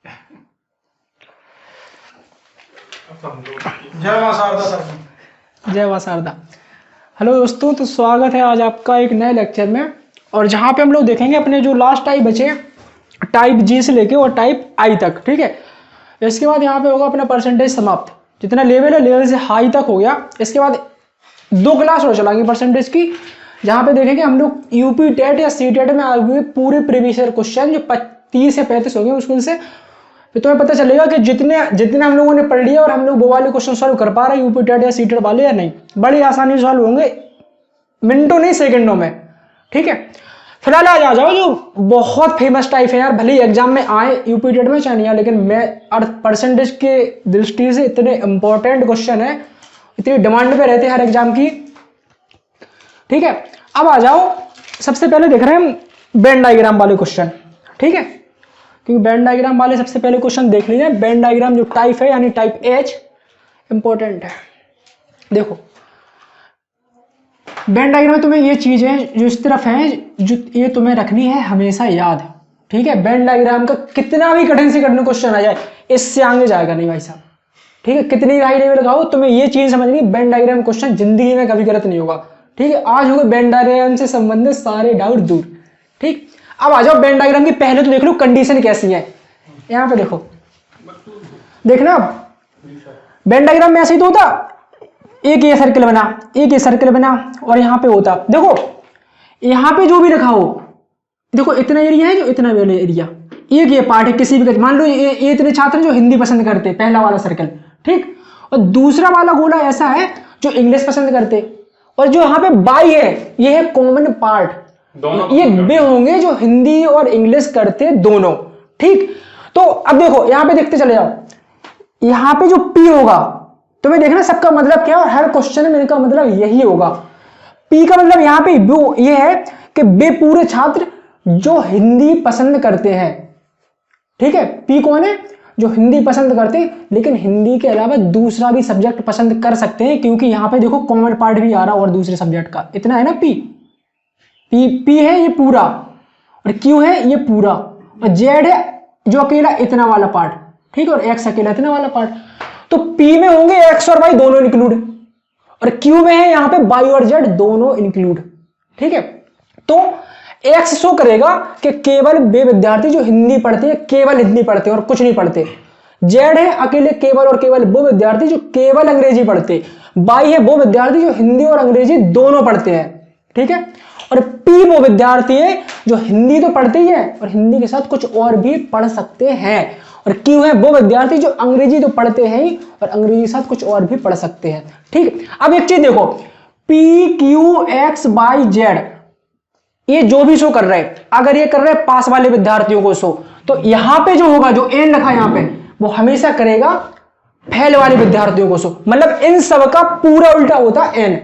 जय मां शारदा सर। जय मां शारदा। हेलो दोस्तों, तो स्वागत है आज आपका एक नए लेक्चर में। और जहाँ पे हम लोग देखेंगे अपने जो लास्ट टाइप बचे टाइप जी से लेके और टाइप आई तक, ठीक है। इसके बाद यहाँ पे होगा अपना परसेंटेज समाप्त। जितना लेवल है लेवल से हाई तक हो गया। इसके बाद 2 क्लास और चलाएंगे परसेंटेज की, जहाँ पे देखेंगे हम लोग यूपी टेट या सी टेट में आए हुए पूरे प्रीवियस ईयर क्वेश्चन जो 30 से 35 हो गए मुश्किल से। तो तुम्हें पता चलेगा कि जितने हम लोगों ने पढ़ लिया और हम लोग वो वाले क्वेश्चन सॉल्व कर पा रहे हैं यूपी टेट या सी टेट वाले या नहीं। बड़ी आसानी से सॉल्व होंगे, मिनटों नहीं सेकंडों में, ठीक है। फिलहाल आज आ जाओ जो बहुत फेमस टाइप है यार, भले ही एग्जाम में आए यूपी टेट में चाहे नहीं आए, लेकिन मैं परसेंटेज के दृष्टि से इतने इंपॉर्टेंट क्वेश्चन है, इतनी डिमांड पे रहते हैं हर एग्जाम की, ठीक है। अब आ जाओ, सबसे पहले देख रहे हैं हम वेन डायग्राम वाले क्वेश्चन, ठीक है। क्योंकि वेन डायग्राम वाले सबसे पहले क्वेश्चन देख लीजिए। वेन डायग्राम जो टाइप है यानी टाइप एच इंपॉर्टेंट है। देखो वेन डायग्राम में तुम्हें ये चीज है जो इस तरफ है, जो ये तुम्हें रखनी है हमेशा याद, ठीक है। वेन डायग्राम का कितना भी कठिन से कठिन क्वेश्चन आ जाए इससे आगे जाएगा नहीं भाई साहब, ठीक है। कितनी हाई लेवल लगाओ, तुम्हें ये चीज समझनी, वेन डायग्राम क्वेश्चन जिंदगी में कभी गलत नहीं होगा, ठीक है। आज होगा वेन डायग्राम से संबंधित सारे डाउट दूर, ठीक। अब आ जाओ वेन डायग्राम की पहले तो देख लो कंडीशन कैसी है। यहां पे देखो, देखना वेन डायग्राम में ऐसे ही तो होता, एक ये सर्कल बना, एक ये सर्कल बना और यहां पे होता। देखो यहां पे जो भी रखा हो, देखो इतना एरिया है, जो इतना एरिया, एक ये पार्ट है किसी भी, मान लो ये इतने छात्र जो हिंदी पसंद करते, पहला वाला सर्कल, ठीक। और दूसरा वाला गोला ऐसा है जो इंग्लिश पसंद करते, और जो यहाँ पे बाई है ये है कॉमन पार्ट, ये वे होंगे जो हिंदी और इंग्लिश करते दोनों, ठीक। तो अब देखो यहां पे देखते चले जाओ, यहां पे जो पी होगा तुम्हें देखना सबका मतलब क्या है, और हर क्वेश्चन में इनका मतलब यही होगा। पी का मतलब यहां पे ये है कि वे पूरे छात्र जो हिंदी पसंद करते हैं, ठीक है। पी कौन है? जो हिंदी पसंद करते हैं, लेकिन हिंदी के अलावा दूसरा भी सब्जेक्ट पसंद कर सकते हैं, क्योंकि यहां पे देखो कॉमन पार्ट भी आ रहा और दूसरे सब्जेक्ट का इतना है ना। पी है ये पूरा, और क्यू है ये पूरा, और जेड है जो अकेला इतना वाला पार्ट, ठीक है, और एक्स अकेला इतना वाला पार्ट। तो पी में होंगे एक्स और वाई दोनों इंक्लूड, और क्यू में है यहां पे वाई और जेड दोनों इंक्लूड, ठीक है। तो एक्स शो करेगा कि केवल वे विद्यार्थी जो हिंदी पढ़ते हैं, केवल हिंदी पढ़ते हैं और कुछ नहीं पढ़ते। जेड है अकेले केवल और केवल वो विद्यार्थी जो केवल अंग्रेजी पढ़ते। वाई है वो विद्यार्थी जो हिंदी और अंग्रेजी दोनों पढ़ते हैं, ठीक है। और पी वो विद्यार्थी है जो हिंदी तो पढ़ते ही है और हिंदी के साथ कुछ और भी पढ़ सकते हैं। और क्यू है वो विद्यार्थी जो अंग्रेजी तो पढ़ते हैं ही और अंग्रेजी के साथ कुछ और भी पढ़ सकते हैं, ठीक। अब एक चीज देखो, P Q X Y Z ये जो भी शो कर रहे हैं, अगर ये कर रहे हैं पास वाले विद्यार्थियों को शो, तो यहां पे जो होगा, जो एन रखा यहां पे, वो हमेशा करेगा फेल वाले विद्यार्थियों को शो। मतलब इन सब का पूरा उल्टा होता एन,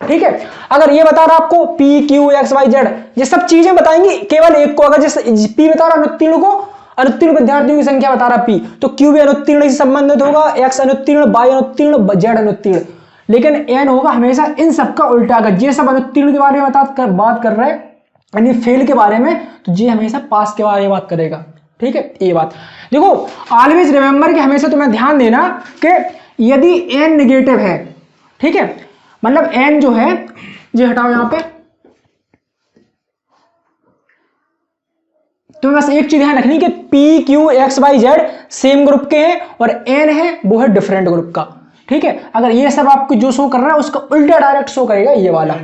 ठीक है। अगर ये बता रहा आपको P Q X Y Z, ये सब चीजें बताएंगी केवल एक को। अगर जैसे पी बता रहा अनुत्तीर्ण को, अनुत्तीर्ण विद्यार्थियों की संख्या बता रहा पी, तो क्यू भी अनुत्तीर्ण से संबंधित होगा, एक्स अनुत्तीर्ण, वाई अनुत्तीर्ण, जेड अनुत्तीर्ण। लेकिन एन होगा हमेशा इन सब का उल्टा। अगर ये सब अनुत्तीर्ण के बारे में बात कर रहे हैं यानी फेल के बारे में, तो ये हमेशा पास के बारे में बात करेगा, ठीक है। ये बात देखो, ऑलवेज रिमेंबर कि हमेशा तुम्हें ध्यान देना कि यदि एन नेगेटिव है, ठीक है, मतलब एन जो है, ये हटाओ यहां पे, तुम्हें बस एक चीज ध्यान रखनी कि P Q X Y Z same group के हैं और एन है वो है डिफरेंट ग्रुप का, ठीक है। अगर ये सब आपको जो शो कर रहा है उसका उल्टा डायरेक्ट शो करेगा ये वाला।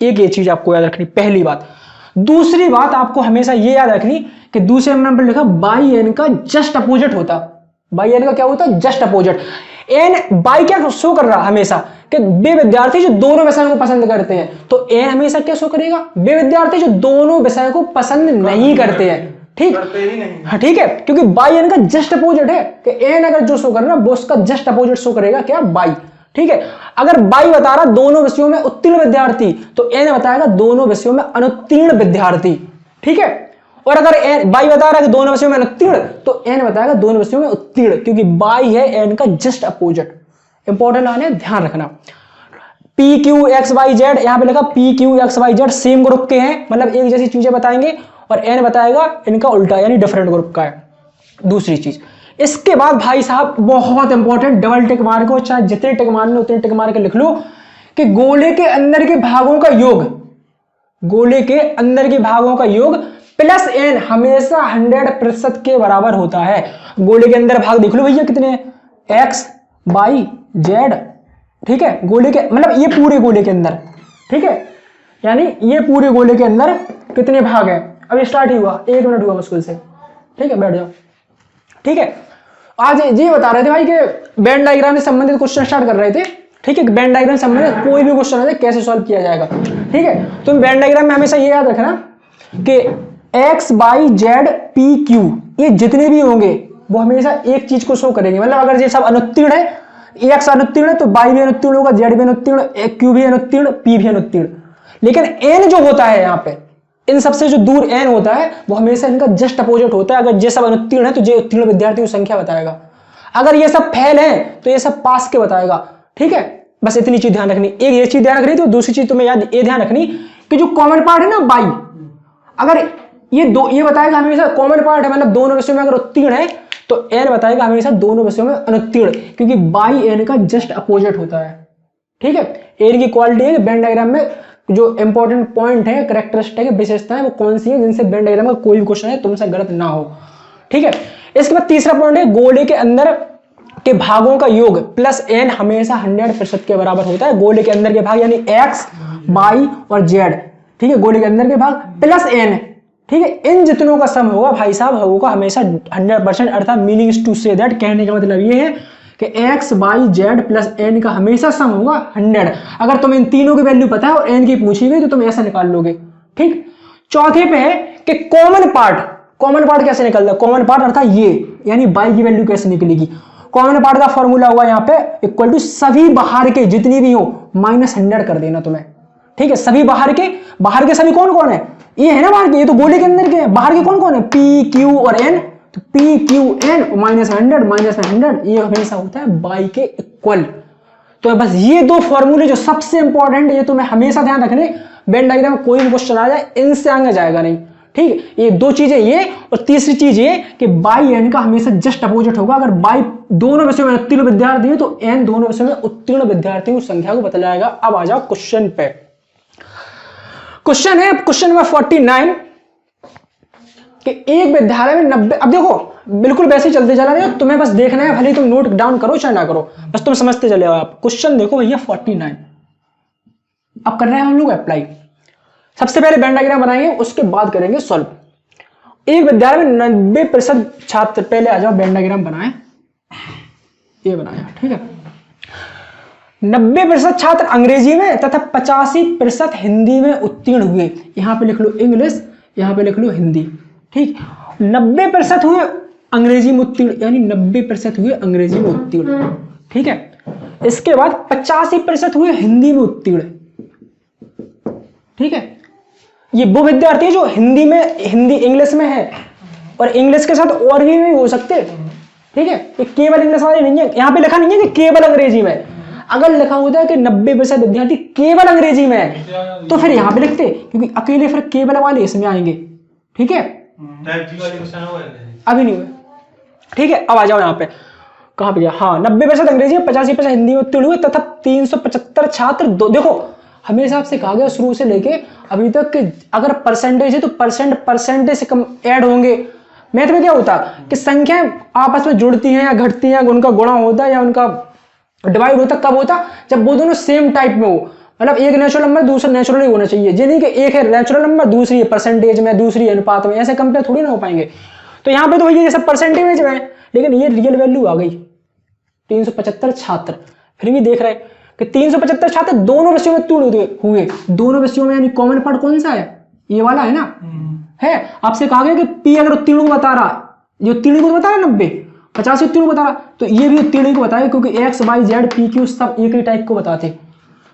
एक ये चीज आपको याद रखनी, पहली बात। दूसरी बात आपको हमेशा ये याद रखनी कि दूसरे नंबर पर लिखा बाई एन का जस्ट अपोजिट होता। बाई एन का क्या होता? Just opposite. एन बाई क्या शो कर रहा हमेशा कि वे विद्यार्थी जो दोनों विषयों को पसंद करते हैं, तो एन हमेशा क्या शो करेगा? वे विद्यार्थी जो दोनों विषयों को पसंद नहीं करते हैं, ठीक, हाँ ठीक है, क्योंकि बाई एन का जस्ट अपोजिट है कि एन अगर जो शो कर रहा है वो उसका जस्ट अपोजिट शो करेगा क्या? बाई, ठीक है। अगर बाई बता रहा दोनों विषयों में उत्तीर्ण विद्यार्थी, तो एन बताएगा दोनों विषयों में अनुत्तीर्ण विद्यार्थी, ठीक है। और अगर एन बाई बता रहा है कि दोनों विषयों में अनुत्तीर्ण, तो एन बताएगा दोनों विषयों में उत्तीर्ण, क्योंकि बाई है एन का जस्ट अपोजिट। इंपॉर्टेंट आने ध्यान रखना। P Q X Y Z, यहां पे लिखा P Q X Y Z same group के हैं, मतलब एक जैसी चीजें बताएंगे, और एन बताएगा इनका उल्टा यानी डिफरेंट ग्रुप का है। दूसरी चीज। इसके बाद भाई साहब बहुत इंपॉर्टेंट, डबल टिक मार को, चाहे जितने टिक मारने उतने टिक मार के लिख लो कि गोले के अंदर के भागों का योग, गोले के अंदर के भागों का योग प्लस एन हमेशा 100% के बराबर होता है। गोले के अंदर भाग देख लो भैया कितने हैं, एक्स वाई जेड, ठीक है, गोले के मतलब ये पूरे गोले के अंदर, ठीक है, यानी ये पूरे गोले के अंदर कितने भाग हैं। अभी स्टार्ट ही हुआ, 1 मिनट हुआ मुश्किल से, ठीक है, बैठ जाओ, ठीक है। आज ये बता रहे थे भाई कि बैंड डायग्राम से संबंधित क्वेश्चन स्टार्ट कर रहे थे, ठीक है, बैंड डायग्राम से संबंधित कोई भी क्वेश्चन है कैसे सॉल्व किया जाएगा, ठीक है। तो बैंड डायग्राम में हमेशा ये याद रखना कि X Y Z P Q ये जितने भी होंगे वो हमेशा एक चीज को शो करेंगे, मतलब अगर ये सब अनुत्तीर्ण है, एक्स अनुत्तीर्ण है तो वाई भी अनुत्तीर्ण होगा, जेड भी अनुत्तीर्ण, क्यू भी अनुत्तीर्ण, पी भी अनुत्तीर्ण। लेकिन एन जो होता है यहाँ पे, इन सबसे जो दूर एन होता है वो हमेशा इनका जस्ट अपोजिट होता है। अगर ये सब अनुत्तीर्ण है तो ये उत्तीर्ण विद्यार्थियों की संख्या बताएगा, अगर ये सब फेल है तो ये सब पास के बताएगा, ठीक है। बस इतनी चीज ध्यान रखनी, एक ये चीज ध्यान रखनी थी, दूसरी चीज तुम्हें याद ये ध्यान रखनी कि जो कॉमन पार्ट है ना बाई, अगर ये बताएगा हमेशा कॉमन पार्ट है, मतलब दोनों विषयों में अगर उत्तीर्ण है तो एन बताएगा हमेशा दोनों विषयों में अनुत्तीर्ण, क्योंकि बाई एन का जस्ट अपोजिट होता है, ठीक है। एन की क्वालिटी है कि वेन डायग्राम में जो इंपॉर्टेंट पॉइंट है, कैरेक्टरिस्टिक है, विशेषताएं वो कौन सी है जिनसे वेन डायग्राम का कोई भी क्वेश्चन है तुमसे गलत ना हो, ठीक है। इसके बाद तीसरा पॉइंट है गोले के अंदर के भागों का योग प्लस एन हमेशा 100% के बराबर होता है। गोले के अंदर के भाग यानी एक्स वाई और जेड, ठीक है, गोले के अंदर के भाग प्लस एन, ठीक है, इन जितनों का सम होगा भाई साहब होगा हमेशा 100%, अर्थात meaning is to say that, कहने का मतलब ये है कि X Y Z plus N का हमेशा सम होगा 100। अगर तुम्हें इन तीनों की वैल्यू पता है और एन की पूछी गई तो तुम ऐसा निकाल लोगे, ठीक। चौथे पे है कि कॉमन पार्ट कैसे निकलता है, कॉमन पार्ट अर्थात ये यानी बाई की वैल्यू कैसे निकलेगी। कॉमन पार्ट का फॉर्मूला हुआ यहाँ पे इक्वल टू सभी बाहर के जितनी भी हो -100 कर देना तुम्हें, ठीक है। सभी बाहर के सभी कौन कौन है, ये है ना बाहर के, ये तो गोले के अंदर के हैं, बाहर के कौन कौन है, पी क्यू और एन, तो पी क्यू एन -100 ये हमेशा होता है बाई के इक्वल। तो बस ये दो फॉर्मूले जो सबसे इंपॉर्टेंट, ये तुम्हें हमेशा ध्यान रखने, वेन डायग्राम में कोई भी क्वेश्चन आ जाए इनसे आगे जाएगा नहीं, ठीक है। ये दो चीजें ये, और तीसरी चीज ये कि बाई एन का हमेशा जस्ट अपोजिट होगा। अगर बाई दोनों विषयों में उत्तीर्ण विद्यार्थी है तो एन दोनों विषयों में उत्तीर्ण विद्यार्थियों की संख्या को बतलाएगा। अब आ जाओ क्वेश्चन पे। क्वेश्चन है क्वेश्चन नंबर 49 कि एक विद्यालय में 90, अब देखो बिल्कुल वैसे ही चलते चला रहे हो, तुम्हें बस देखना है, भले तुम नोट डाउन करो चाहे ना करो, बस तुम समझते चले आओ। आप क्वेश्चन देखो भैया 49, अब कर रहे हैं हम लोग अप्लाई। सबसे पहले वेन डायग्राम बनाएंगे, उसके बाद करेंगे सॉल्व। एक विद्यालय में 90% छात्र, पहले आ जाओ वेन डायग्राम बनाए, ये बनाया, ठीक है। 90% छात्र अंग्रेजी में तथा 85% हिंदी में उत्तीर्ण हुए। यहां पे लिख लो इंग्लिश, यहां पे लिख लो हिंदी, ठीक। 90% हुए अंग्रेजी में उत्तीर्ण, यानी 90% हुए अंग्रेजी में उत्तीर्ण, ठीक है। इसके बाद 85% हुए हिंदी में उत्तीर्ण, ठीक है। ये वो विद्यार्थी है जो हिंदी इंग्लिश में है, और इंग्लिश के साथ और भी हो सकते, ठीक है। ये केवल इंग्लिश वाले नहीं है, यहां पे लिखा नहीं है कि केवल अंग्रेजी में। अगर लिखा होता है कि 90% विद्यार्थी केवल अंग्रेजी में है तो फिर यहां पे लिखते, क्योंकि अकेले फिर केवल वाले इसमें आएंगे, ठीक है। अभी नहीं हुए, ठीक है। अब आ जाओ यहाँ पे, कहां पे गया, हाँ 90% अंग्रेजी में 85% हिंदी में उत्तीर्ण हुए तथा 375 छात्र देखो हमेशा आपसे कहा गया शुरू से लेके अभी तक कि अगर परसेंटेज है तो परसेंटेज से कम ऐड होंगे। मैथ में क्या होता है कि संख्याएं आपस में जुड़ती हैं या घटती हैं, उनका गुणा होता है या उनका डिवाइड होता, कब होता, जब वो दोनों सेम टाइप में हो, मतलब एक नेचुरल नंबर दूसरा नेचुरल होना चाहिए। ये नहीं कि एक है नेचुरल नंबर दूसरी है परसेंटेज में, दूसरी अनुपात में, ऐसे कंपेयर थोड़ी ना हो पाएंगे। तो यहाँ पे तो भैया ये सब परसेंटेज में है, लेकिन ये रियल वैल्यू आ गई 375 छात्र। फिर भी देख रहे हैं कि 375 छात्र दोनों विषयों में उत्तीर्ण हुए, दोनों विषयों में, यानी कॉमन पार्ट कौन सा है, ये वाला है ना, है। आपसे कहा गया कि पी अगर उत्तीर्ण को बता रहा, ये उत्तीर्ण को बता रहा 90, 85 उत्तीर्ण को बता रहा, तो ये भी उत्तीर्ण को बताएगा, क्योंकि X Y Z P Q सब एक ही टाइप को बताते।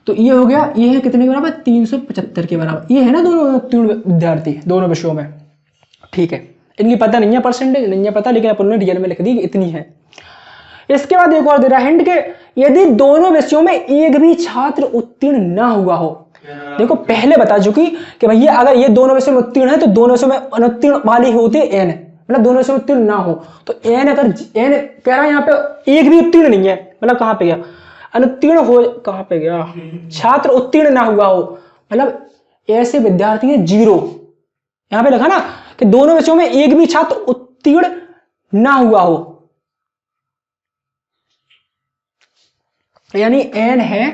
तो ये हो गया, ये है कितने के बराबर, 375 के बराबर। ये है ना दोनों उत्तीर्ण विद्यार्थी दोनों विषयों में, ठीक है। इनकी पता नहीं है, परसेंटेज नहीं है पता, लेकिन अपन ने रियल में लिख दी इतनी है। इसके बाद एक और दे रहा है हिंट के, यदि दोनों विषयों में एक भी छात्र उत्तीर्ण ना हुआ हो। देखो पहले बता चुकी कि भैया अगर ये दोनों विषयों में उत्तीर्ण है तो दोनों विषयों में अनुत्तीर्ण वाली होती है एन, मतलब दोनों में से उत्तीर्ण ना हो। तो n अगर n कह रहा है यहाँ पे एक भी उत्तीर्ण नहीं है, मतलब कहाँ पे गया, अनुत्तीर्ण हो, कहाँ पे गया, छात्र उत्तीर्ण ना हुआ हो, मतलब ऐसे विद्यार्थी है 0। यहाँ पे लिखा ना कि दोनों विषयों में एक भी छात्र उत्तीर्ण ना हुआ हो, यानी n है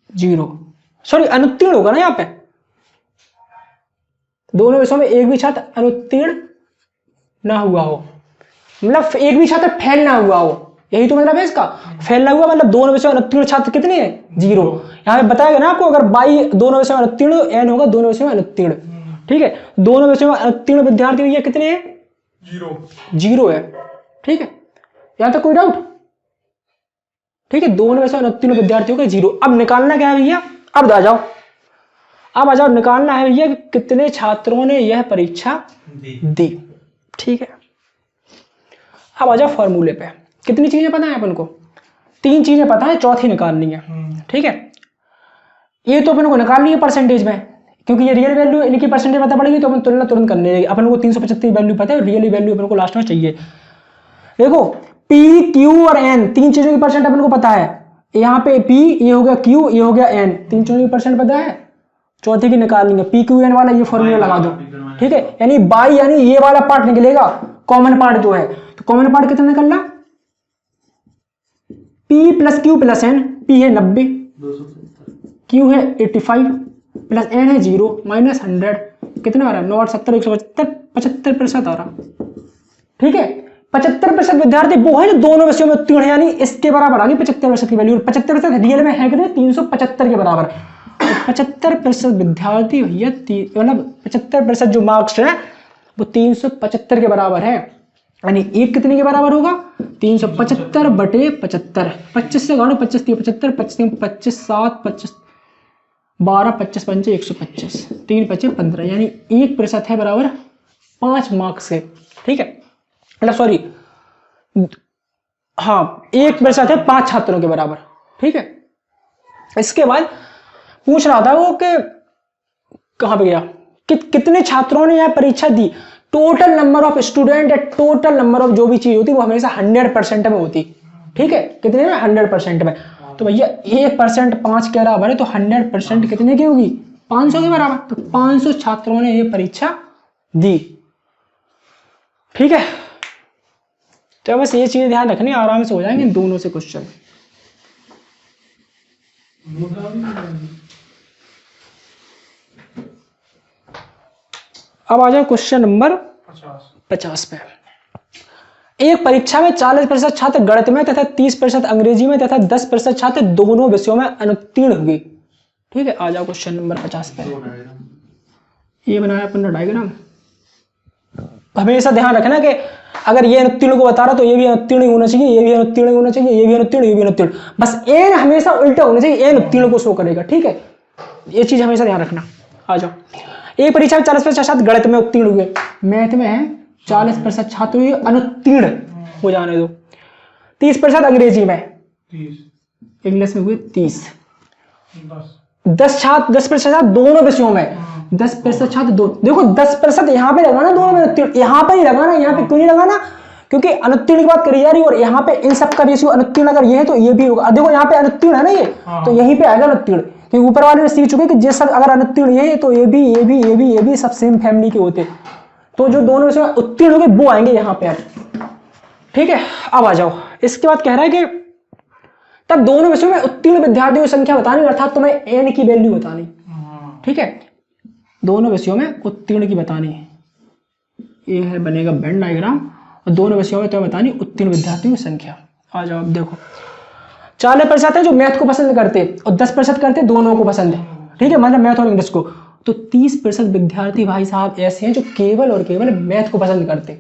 0, सॉरी अनुत्तीर्ण होगा ना यहाँ पे, दोनों विषयों में एक भी छात्र अनुत्तीर्ण ना हुआ हो, मतलब एक भी छात्र फेल ना हुआ हो, यही तो मतलब है इसका। फेल ना हुआ मतलब दोनों विषयों में अनुत्तीर्ण छात्र कितने हैं, 0। यहाँ पे बताया गया ना आपको, अगर बाई दोनों विषयों में अनुत्तीर्ण n होगा दोनों विषयों में अनुत्तीर्ण, ठीक है। दोनों विषयों में अनुत्तीर्ण विद्यार्थी भैया कितने हैं, 0 है, ठीक है। यहां तक कोई डाउट, ठीक है। दोनों विषयों में अनुत्तीर्ण विद्यार्थियों का 0। अब निकालना क्या है भैया, अब आ जाओ, अब आ जाओ, निकालना है भैया कि कितने छात्रों ने यह परीक्षा दी, ठीक है। अब आ जाओ फॉर्मूले पे। कितनी चीजें पता है अपन को, 3 चीजें पता है, चौथी निकालनी है, ठीक है। ये तो अपन को निकालनी है परसेंटेज में, क्योंकि ये रियल वैल्यू इनकी परसेंटेज पता पड़ेगी तो अपन तुलना तुरंत करने लगेगी। अपन को 375 वैल्यू पता है, रियली वैल्यू अपन को लास्ट में चाहिए। देखो P, Q और N 3 चीजों की परसेंट अपन को पता है। यहाँ पे P, ये हो गया Q, ये हो गया N, 3 चीजों की परसेंट पता है। चौथी की निकालनी है, PQN वाला ये फॉर्मूला लगा दो, ठीक है। यानी बाई यानी ये वाला पार्ट निकलेगा, कॉमन पार्ट जो है, तो कॉमन पार्ट कितना निकलना, P plus Q plus N, P है 90, Q है 85 प्लस N है 0 माइनस 100, कितना आ रहा है 9 70 175 75% आ रहा, ठीक है। 75% विद्यार्थी वो है जो दोनों विषयों में उत्तीर्ण है, यानी इसके बराबर आ गई 75% की वैल्यू। 75% रियल में है कितने, 375 के बराबर। तो 75% विद्यार्थी भैया मतलब 75% जो मार्क्स है वो 375 के बराबर है, यानी एक कितने के बराबर होगा, 375 बटे 75, 25 से गाड़ो, 25 75, 25 25 7 25 12 25 5 125, 3 25 15, यानी 1% है बराबर 5 मार्क्स है, ठीक है। मतलब सॉरी, हाँ 1% है 5 छात्रों के बराबर, ठीक है। इसके बाद पूछ रहा था वो कि कहां पे गया, कितने छात्रों ने यह परीक्षा दी। Total number of student, total number of जो भी चीज होती है वो हमेशा 100% में होती, ठीक है। कितने में, 100% में। तो भैया 1% 5 के बराबर है, तो 100% कितने की होगी, 500 के बराबर। तो 500 छात्रों ने यह परीक्षा दी, ठीक है। तो बस ये चीज ध्यान रखनी, आराम से हो जाएंगे दोनों से क्वेश्चन। अब आ जाओ क्वेश्चन नंबर 50 पे। एक परीक्षा में 40% छात्र गणित में तथा 30% अंग्रेजी में तथा 10% छात्र दोनों विषयों में अनुत्तीर्ण हुए, ठीक है। आ जाओ क्वेश्चन नंबर 50 पे। ये बनाया अपन ने डायग्राम। हमेशा ध्यान रखना कि अगर ये अनुत्तीर्ण को बता रहा तो ये भी अनुत्तीर्ण होना चाहिए, ये भी अनुत्तीर्ण होना चाहिए, ये भी अनुत्तीर्ण, ये भी अनुत्तीर्ण, बस एन हमेशा उल्टा होना चाहिए, एन उत्तीर्ण को शो करेगा, ठीक है। ये चीज हमेशा ध्यान रखना। आ जाओ, एक परीक्षा में 40% छात्र गणित में उत्तीर्ण हुए, मैथ में है 40% छात्र अनुत्तीर्ण हो जाने दो, 30% अंग्रेजी में, इंग्लिश में हुए 30, 10% छात्र दोनों विषयों में, 10% छात्र दो, देखो 10% यहाँ पे लगाना, दोनों में अनुत्तीर्ण, यहाँ पे ही लगाना, यहाँ पे क्यों नहीं लगाना, क्योंकि अनुत्तीर्ण की बात करी जा रही है और यहाँ पे इन सब का रेशियो अनुत्तीर्ण अगर ये है तो ये भी होगा। देखो यहाँ पे अनुत्तीर्ण है ना ये, तो यहीं पे आएगा अनुत्तीर्ण, क्योंकि ऊपर वाले में सीख चुके कि जे सब अगर अनुत्तीर्ण ये है तो ये भी ये भी ये भी ये भी सब सेम फैमिली के होते, तो जो दोनों विषय में उत्तीर्ण हो गए वो आएंगे यहाँ पे, ठीक है। अब आ जाओ, इसके बाद कह रहा है कि तब दोनों विषयों में उत्तीर्ण विद्यार्थियों की संख्या बतानी, अर्थात तुम्हें एन की वैल्यू बतानी, ठीक है। दोनों विषयों में उत्तीर्ण की बतानी, ये है बनेगा वेन डायग्राम, और दोनों विषयों में तुम्हें बतानी उत्तीर्ण विद्यार्थियों की संख्या। आ जाओ, अब देखो 40% है जो मैथ को पसंद करते और 10% करते दोनों को पसंद है, ठीक है, मतलब मैथ और इंग्लिश को। तो 30% विद्यार्थी भाई साहब ऐसे हैं जो केवल और केवल मैथ को पसंद करते।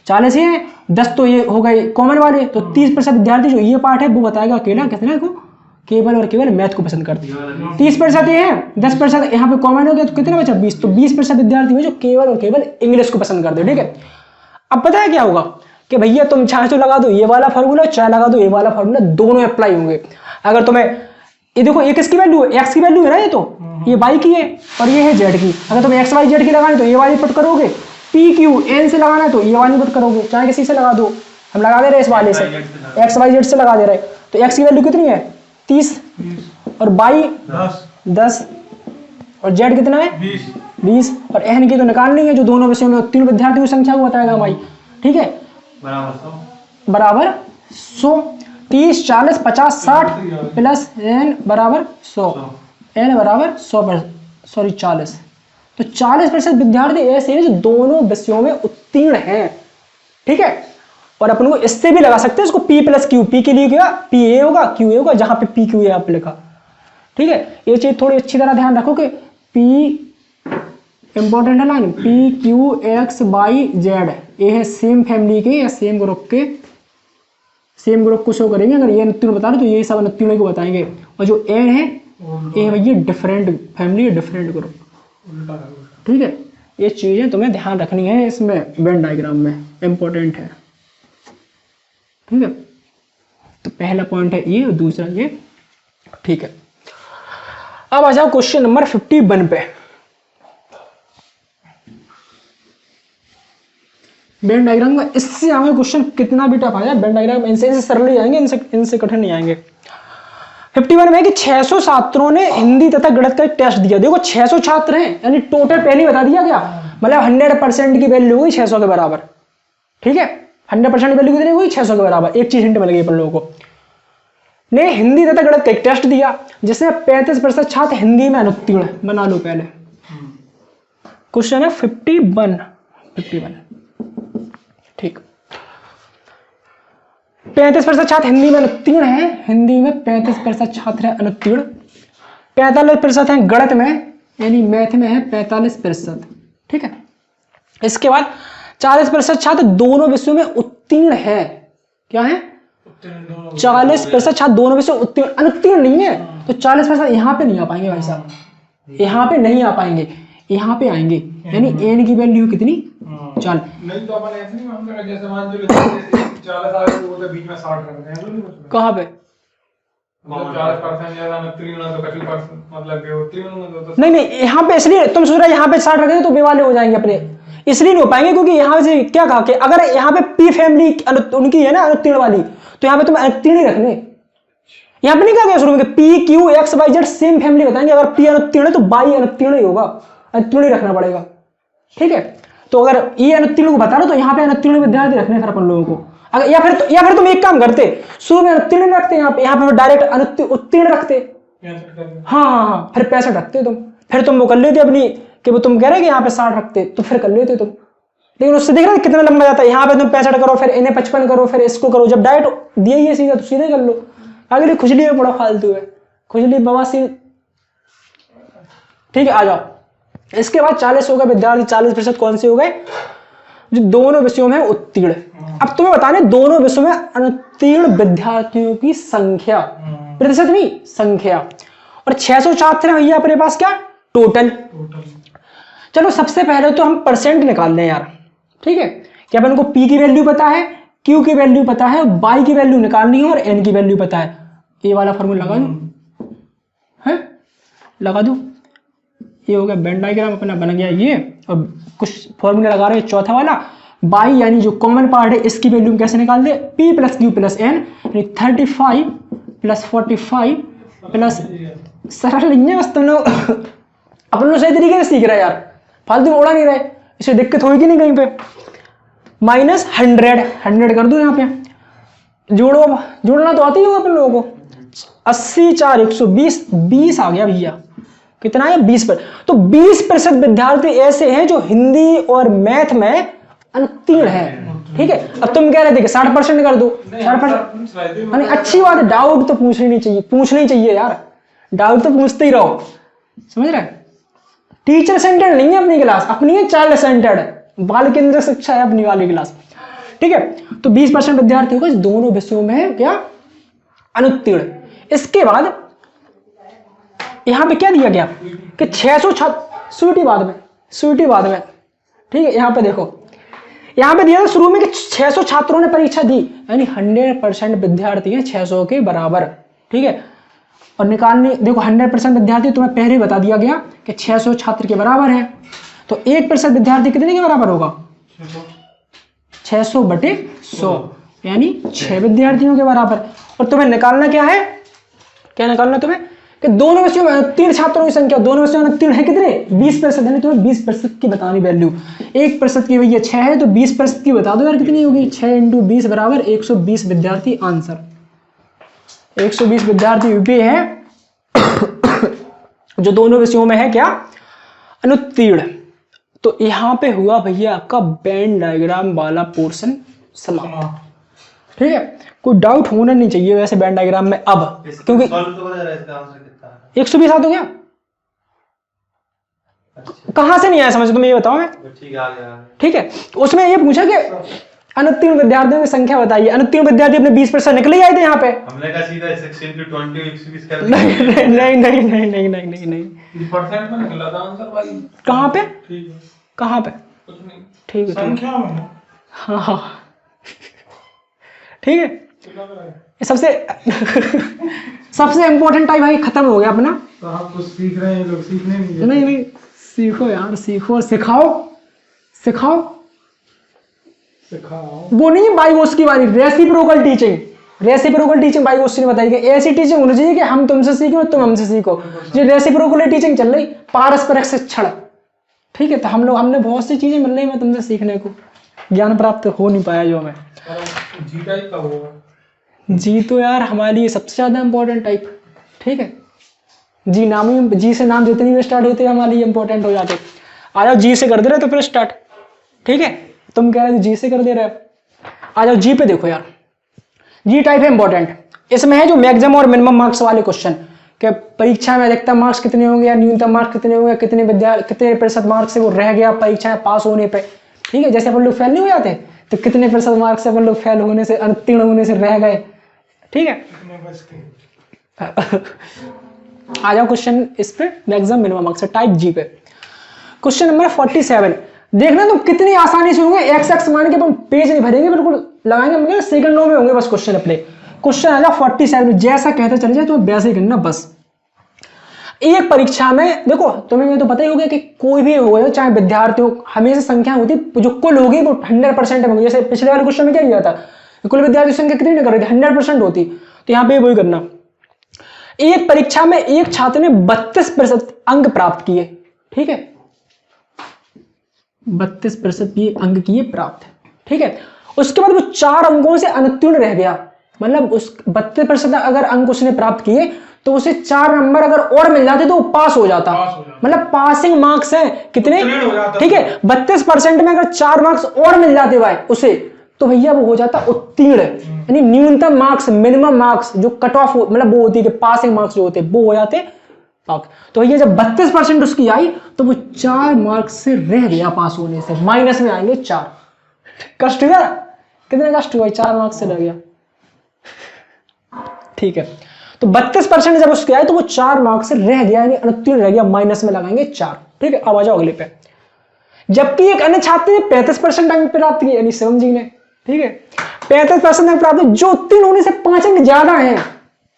40 है, 10 तो ये हो गए कॉमन वाले, तो 30% विद्यार्थी जो ये पार्ट है वो बताएगा अकेला कितने को केवल और केवल मैथ को पसंद करते हैं। 30% ये है, 10% यहाँ पे कॉमन हो गया तो कितना बचा 20, तो 20% विद्यार्थी है जो केवल और केवल इंग्लिश को पसंद करते हैं, ठीक है। अब पता है क्या होगा कि भैया तुम चाहे तो लगा दो ये वाला फॉर्मूला, चाहे लगा दो ये वाला फॉर्मूला, दोनों अप्लाई होंगे। अगर तुम्हें ये देखो ये किसकी वैल्यू है, एक्स की वैल्यू है ना, ये तो ये वाई की है और ये है जेड की। अगर तुम्हें एक्स वाई जेड की लगानी तो ये वाली पुट करोगे, पी क्यू एन से लगाना है तो ये वाली पुट करोगे, चाहे किसी से लगा दो, हम लगा दे रहे हैं इस वाले से, एक्स वाई जेड से लगा दे रहे हैं। तो एक्स की वैल्यू कितनी है 30 और वाई 10 और जेड कितना है 20 और एन की तो निकालनी है, जो दोनों विषयों में उत्तीर्ण विद्यार्थियों की संख्या को बताएगा भाई, ठीक है, बराबर 100। 30 40 50 60 प्लस एन बराबर 100, एन बराबर 40। तो 40% विद्यार्थी ऐसे हैं जो दोनों विषयों में उत्तीर्ण हैं, ठीक है। और अपन को इससे भी लगा सकते हैं इसको P प्लस क्यू, पी के लिए क्या पी ए होगा क्यू ए होगा, जहां पे पी क्यू ए आप लिखा, ठीक है। ये चीज थोड़ी अच्छी तरह ध्यान रखो कि P इंपॉर्टेंट है line, P Q X Y Z ये है सेम फैमिली के या सेम ग्रुप के, सेम ग्रुप को शो करेंगे। अगर ये अनुत्तीर्ण बता रहे तो ये सब अनुत्तीर्ण को बताएंगे, और जो एन है ये भैया डिफरेंट फैमिली डिफरेंट ग्रुप, ठीक है। ये चीजें तुम्हें ध्यान रखनी है इसमें वेन डायग्राम में, इंपॉर्टेंट है, ठीक है। तो पहला पॉइंट है ये और दूसरा ये, ठीक है। अब आ जाओ क्वेश्चन नंबर 51 पे। वेन डायग्राम का इससे आगे क्वेश्चन कितना भी टफ आया, वेन डायग्राम इनसे सरल ही आएंगे, इनसे कठिन नहीं आएंगे। 51 में कि 600 छात्रों ने हिंदी तथा गणित का एक टेस्ट दिया। देखो 600 छात्र हैं, यानी टोटल पहले बता दिया गया, मतलब 100% की वैल्यू हुई 600 के बराबर, ठीक है। 100% वैल्यू कितनी हुई 600 के बराबर। एक चीज हिंट मिल गई अपन लोगों को, ने हिंदी तथा गणित का एक टेस्ट दिया जिसमें 35% छात्र हिंदी में अनुत्तीर्ण, बना लो पहले। क्वेश्चन है 51, ठीक। 35% छात्र हिंदी में अनुत्तीर्ण है, हिंदी में 35% छात्र है अनुत्तीर्ण, 45% है गणित में यानी मैथ में है 45%, ठीक है। इसके बाद 40% छात्र दोनों विषयों में उत्तीर्ण है, क्या है 40% छात्र दोनों विषयों में उत्तीर्ण, अनुत्तीर्ण नहीं है। तो 40% यहाँ पे नहीं आ पाएंगे भाई साहब, यहाँ पे नहीं आ पाएंगे, यहाँ पे आएंगे, यानी एन की वैल्यू कितनी 40। नहीं तो अपन ऐसे नहीं, हम लोग जैसे मान लो 40 आ गए तो बीच में 60 रख दें, कहाँ पे मतलब 40% ज्यादा अनुत्तीर्ण तो 25% मतलब उत्तीर्ण तो नहीं, यहाँ पे इसलिए तुम सोच रहे यहाँ पे 60 रखे तो बेवाले हो जाएंगे अपने, इसलिए नहीं हो पाएंगे क्योंकि यहाँ से क्या कहा कि अगर यहाँ पे पी फैमिली उनकी है ना अनुत्तीर्ण वाली, तो यहाँ पे तुम अनुत्तीर्ण ही रखने। यहाँ पे नहीं कहा गया शुरू में P Q X Y Z same family बताएंगे, अगर पी अनुत्तीर्ण है तो वाई अनुत्तीर्ण ही होगा, अनुत्तीर्ण ही रखना पड़ेगा, ठीक है। तो अगर ये अनुत्तीर्ण को बता रहे तो यहाँ पे अनुत्तीर्ण विद्यार्थी रखने फिर अपन लोगों को, अगर या फिर तुम एक काम करते शुरू में अनुत्तीर्ण रखते, यहाँ पे डायरेक्ट उत्तीर्ण रखते, हाँ फिर 65 रखते तुम, फिर तुम वो कर लेते अपनी कि वो तुम कह रहे कि यहाँ पे 60 रखते तो फिर कर लेते तुम, लेकिन उससे देख रहे कितना लंबा जाता है। यहाँ पे तुम 65 करो, फिर इन्हें 55 करो, फिर इसको करो, जब डायरेक्ट दिया ही है सीधा तो सीधे कर लो। अगली खुजली में बड़ा फालतू है, खुजली बवासीर, ठीक है। आ जाओ, इसके बाद 40 हो गए विद्यार्थी, 40% कौन से हो गए जो दोनों विषयों में उत्तीर्ण। अब तुम्हें बताने दोनों विषयों में अनुत्तीर्ण विद्यार्थियों की संख्या, प्रतिशत नहीं संख्या, और 600 छात्र हैं भैया अपने पास, क्या टोटल। चलो सबसे पहले तो हम परसेंट निकाल लें यार, ठीक है। कि अपन को P की वैल्यू पता है, Q की वैल्यू पता है, Y की वैल्यू निकालनी है और N की वैल्यू पता है। ये वाला फॉर्मूला लगा दूं, है लगा दूं, ये हो गया वेन डायग्राम अपना बन गया ये। और कुछ फॉर्मूला लगा रहे हैं चौथा वाला, Y यानी जो कॉमन पार्ट है इसकी वैल्यू कैसे निकाल दे, P plus Q plus N यानी 35 प्लस 45 प्लस, सरल नहीं है बस तुम लोग अपन लोग सही तरीके से सीख रहे हैं यार, फालतू में उड़ा नहीं रहे, इसे दिक्कत होगी नहीं कहीं पे। माइनस 100 कर दो यहाँ पे, जोड़ना तो आती ही होगा अपन लोगों को। 80 4 120, 20 आ गया भैया, कितना है 20 पर। तो 20% विद्यार्थी ऐसे हैं जो हिंदी और मैथ में अनुत्तीर्ण है, ठीक है। अब तुम कह रहे थे कि 60% कर दो, 60%, अच्छी बात है, डाउट तो पूछना ही चाहिए यार, डाउट तो पूछते ही रहो, समझ रहे। टीचर सेंटर्ड नहीं है अपनी क्लास, अपनी है चाइल्ड सेंटर्ड, बाल केंद्र शिक्षा है अपनी वाली क्लास, ठीक है। तो 20% विद्यार्थी होगा दोनों विषयों में क्या अनुत्तीर्ण। इसके बाद यहां पे क्या दिया गया कि 600 छात्र, स्वीटी बाद में, ठीक है। यहां पे देखो, यहां पे दिया था शुरू में कि 600 छात्रों ने परीक्षा दी, यानी 100% विद्यार्थी हैं 600 के बराबर, ठीक है। और निकालने देखो 100% विद्यार्थी तुम्हें पहले ही बता दिया गया कि 600 छात्र के बराबर है, तो 1% विद्यार्थी कितने के बराबर होगा, 600/100 यानी 6 विद्यार्थियों के बराबर। और तुम्हें निकालना क्या है, क्या निकालना तुम्हें कि दोनों विषयों में उत्तीर्ण छात्रों की संख्या, दोनों विषयों में उत्तीर्ण है कितने, 20%, यानी तुम्हें 20% की बतानी वैल्यू। 1% की भैया 6 है तो 20% की बता दो यार कितनी होगी। 6 × 20 बराबर 120 विद्यार्थी। आंसर 120 विद्यार्थी यूपी है जो दोनों विषयों में है क्या, अनुत्तीर्ण। तो यहाँ पे हुआ भैया आपका वेन डायग्राम वाला पोर्शन समाप्त। ठीक है, कोई डाउट होना नहीं चाहिए वैसे वेन डायग्राम में अब, क्योंकि 120 आ तो गया। अच्छा। कहां से नहीं आया समझ, तुम्हें ये बताओ मैं। ठीक है, उसमें ये पूछा कि अनुत्तीर्ण विद्यार्थियों की संख्या बताइए। अनुत्तीर्ण विद्यार्थी अपने 20% निकले ही आए थे यहाँ पे। हमने कहा सीधा 6 × 20 120 कर दिया। नहीं परसेंट में निकला था आंसर भाई। कहाँ पे, ठीक है, कहाँ पे, कुछ नहीं, ठीक है संख्या में। हाँ ठीक है, सबसे सबसे इम्पोर्टेंट टाइप भाई खत्म हो गया अपना। तो आप कुछ सीख रहे हैं, लोग सीखने नहीं सीखो यार, सीखो, सिखाओ सिखाओ सिखाओ। वो नहीं है बाइगोस की बारी, रेसिप्रोकल टीचिंग। रेसिप्रोकल टीचिंग बाइगोस ने बताई कि ऐसी टीचिंग होनी चाहिए कि हम तुमसे सीखो और तुम हमसे सीखो। जो रेसिप्रोकल टीचिंग चल रही, पारस्परिक शिक्षण। ठीक है, तो हमने बहुत सी चीजें मिल रही है तुमसे सीखने को, ज्ञान प्राप्त हो नहीं पाया जो हमें। जी टाइप का होगा, जी तो यार हमारे लिए सबसे ज्यादा इंपॉर्टेंट टाइप। ठीक है, जी नाम ही, जी से नाम जितनी भी स्टार्ट होते हैं हमारे लिए इंपॉर्टेंट हो जाते। आ जाओ, जी से कर दे रहे तो फिर स्टार्ट। ठीक है, तुम कह रहे थे जी से कर दे रहे, आ जाओ जी पे देखो यार। जी टाइप है इंपॉर्टेंट, इसमें है जो मैक्सिमम और मिनिमम मार्क्स वाले क्वेश्चन कि परीक्षा में अधिकतम मार्क्स कितने होंगे या न्यूनतम मार्क्स कितने होंगे, कितने प्रतिशत मार्क्स से वो रह गया परीक्षा में पास होने पे। ठीक है, जैसे अपन लोग फेल नहीं हो जाते तो कितने प्रतिशत मार्क्स से अपन लोग फेल होने से, उत्तीर्ण होने से रह गए। ठीक है आ जाओ क्वेश्चन इस पे, मैक्सिमम मिनिमम मार्क्स टाइप जी पे। क्वेश्चन नंबर 47 देखना तुम कितनी आसानी से होंगे। एक्स मान के अपन पेज नहीं भरेंगे, बिल्कुल लगाएंगे, सेकंडों में होंगे बस क्वेश्चन अपने। क्वेश्चन आ जाओ 47, जैसा कहते चले जाए तुम्हें वैसे ही करना बस। एक परीक्षा में देखो, तुम्हें ये तो पता ही होगा कि कोई भी हो, चाहे विद्यार्थी हो, हमेशा संख्या होती जो कुल होगी वो 100% होगी। जैसे पिछले वाले क्वेश्चन में क्या किया था, कुल विद्यार्थी संख्या कितनी नहीं कर रही थी, 100% होती। तो यहाँ पे वही करना। एक परीक्षा में एक छात्र ने 32% अंक प्राप्त किए। ठीक है, 32% ये अंक किए प्राप्त। ठीक है, उसके बाद वो 4 अंकों से अनुत्तीर्ण रह गया। मतलब उस 32% अगर अंक उसने प्राप्त किए तो उसे 4 नंबर अगर और मिल जाते तो वो पास हो जाता। मतलब पासिंग मार्क्स है कितने, ठीक है, 32% में अगर 4 मार्क्स और मिल जाते भाई उसे, तो भैया वो हो जाता उत्तीर्ण। यानी न्यूनतम मार्क्स, मिनिमम मार्क्स जो कट ऑफ मतलब वो होती है कि पासिंग मार्क्स जो होते हैं वो हो जाते पास। तो भैया जब 32% उसकी आई तो वो 4 मार्क्स से रह गया पास होने से, माइनस में आएंगे 4। कष्ट हुआ, कितने कष्ट हुआ, 4 मार्क्स से रह गया। ठीक है, तो 32% जब उसके आए तो वो 4 मार्क्स से रह गया, यानी अनुत्तीर्ण रह गया, माइनस में लगाएंगे 4। ठीक है, अब आ जाओ अगले पे। जबकि एक अन्य छात्र ने 35% अंक प्राप्त किए, यानी शिवम जी ने। ठीक है, 35% अंक प्राप्त, जो उत्तीर्ण होने से 5 अंक ज्यादा हैं।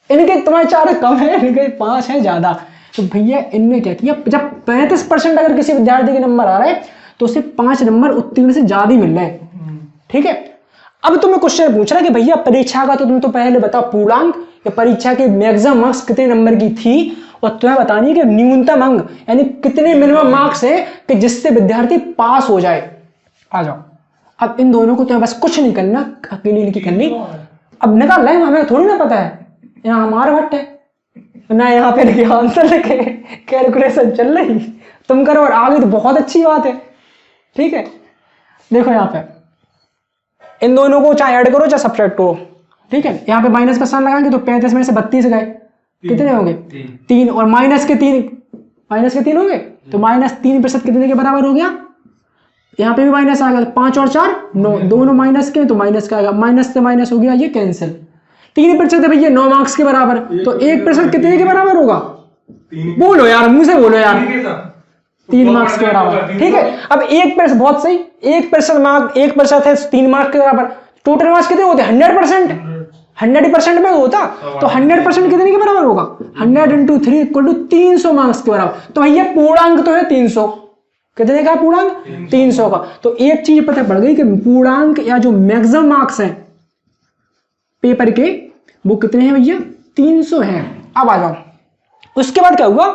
इनके तुम्हारे 4 कम है, इनके 5 है ज्यादा। तो भैया इनने क्या किया, जब 35% अगर किसी विद्यार्थी के नंबर आ रहे हैं तो उसे 5 नंबर उत्तीर्ण से ज्यादा ही मिल रहे हैं। ठीक है, अब तुम्हें क्वेश्चन पूछ रहा है कि भैया परीक्षा का तो तुम तो पहले बताओ पूर्णांक, कि परीक्षा के मैक्सिमम मार्क्स कितने नंबर की थी, और तुम्हें बतानी है कि न्यूनतम अंक यानी कितने मिनिमम मार्क्स है कि जिससे विद्यार्थी पास हो जाए। आ जाओ, अब इन दोनों को तुम्हें बस कुछ नहीं करना, अकेली इनकी करनी। अब निकाल रहे हैं, हमें थोड़ी ना पता है, यहाँ हमारा भट्ट है ना, यहाँ पे लिखे आंसर लिखे, कैलकुलेशन चल रही, तुम करो और आगे तो बहुत अच्छी बात है। ठीक है, देखो यहाँ पे इन दोनों को चाहे ऐड करो चाहे सब्ट्रैक्ट करो। ठीक है, यहाँ पे माइनस का साइन लगाएंगे तो 35 में से 32 गए, कितने होंगे 3, और माइनस के 3 होंगे तो -3% कितने के बराबर हो गया, यहाँ पे भी माइनस आ गया, 5 और 4 9, दोनों माइनस के, तो माइनस का आएगा, माइनस से माइनस हो गया, ये कैंसिल। 3% है भैया 9 मार्क्स के बराबर, तो 1% कितने के बराबर होगा, बोलो यार, मुंह से बोलो यार, 3 मार्क्स के बराबर। ठीक है, अब 1% बहुत सही, 1% मार्क 1% है 3 मार्क्स के बराबर, टोटल मार्क्स कितने होते हैं 100%, 100% में होता तो 100% कितने के बराबर होगा, 100 × 3 = 300 मार्क्स के बराबर। तो भैया पूर्णांक तो है 300, कितने का पूर्णांक 300 का। तो एक चीज पता पड़ गई कि पूर्णांक या जो मैक्सिमम मार्क्स हैं पेपर के वो कितने हैं भैया 300 हैं। अब आ जाओ उसके बाद क्या हुआ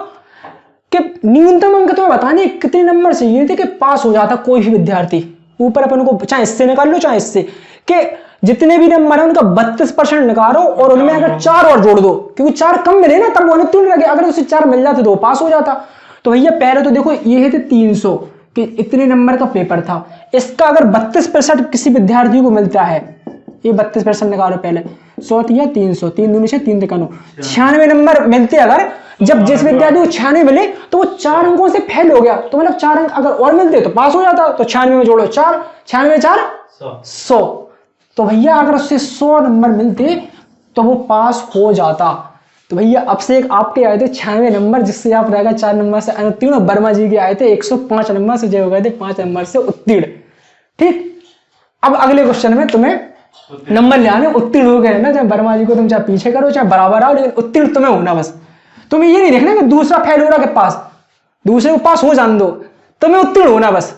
कि न्यूनतम अंक तुम्हें बताने कितने नंबर चाहिए थे कि पास हो जाता कोई भी विद्यार्थी। ऊपर अपन को चाहे इससे निकाल लो चाहे इससे कि जितने भी नंबर है उनका 32% निकालो और उनमें अगर 4 और जोड़ दो, क्योंकि 4 कम मिले ना तब वो अनुत्तीर्ण रह गया, अगर उसे 4 मिल जाते तो वो पास हो जाता। तो भैया पहले तो देखो ये थे 300 कि इतने नंबर का पेपर था, इसका अगर 32% किसी विद्यार्थी को मिलता है, ये 32% निकालो पहले 100 या 300, 3 दूनी से 3 तिकानो 96 नंबर मिलते अगर, जब जिस विद्यार्थी को 96 मिले तो वो 4 अंकों से फेल हो गया, तो मतलब 4 अंक अगर और मिलते तो पास हो जाता। तो 96 में जोड़ो 4, 96 में 4 100, तो भैया अगर उससे 100 नंबर मिलते तो वो पास हो जाता। तो भैया अब से एक आपके आए थे 96 नंबर जिससे आप रह गए 4 नंबर से अनुत्तीर्ण, और वर्मा जी के आए थे 105 नंबर से जो हो गए थे 5 नंबर से उत्तीर्ण। ठीक, अब अगले क्वेश्चन में तुम्हें नंबर ले आने, उत्तीर्ण हो गए ना, चाहे वर्मा जी को तुम चाहे पीछे करो चाहे बराबर आओ, लेकिन उत्तीर्ण तुम्हें होना। बस तुम्हें ये नहीं देखना कि दूसरा फेल हो रहा के पास, दूसरे को पास हो जान दो, तुम्हें उत्तीर्ण होना बस।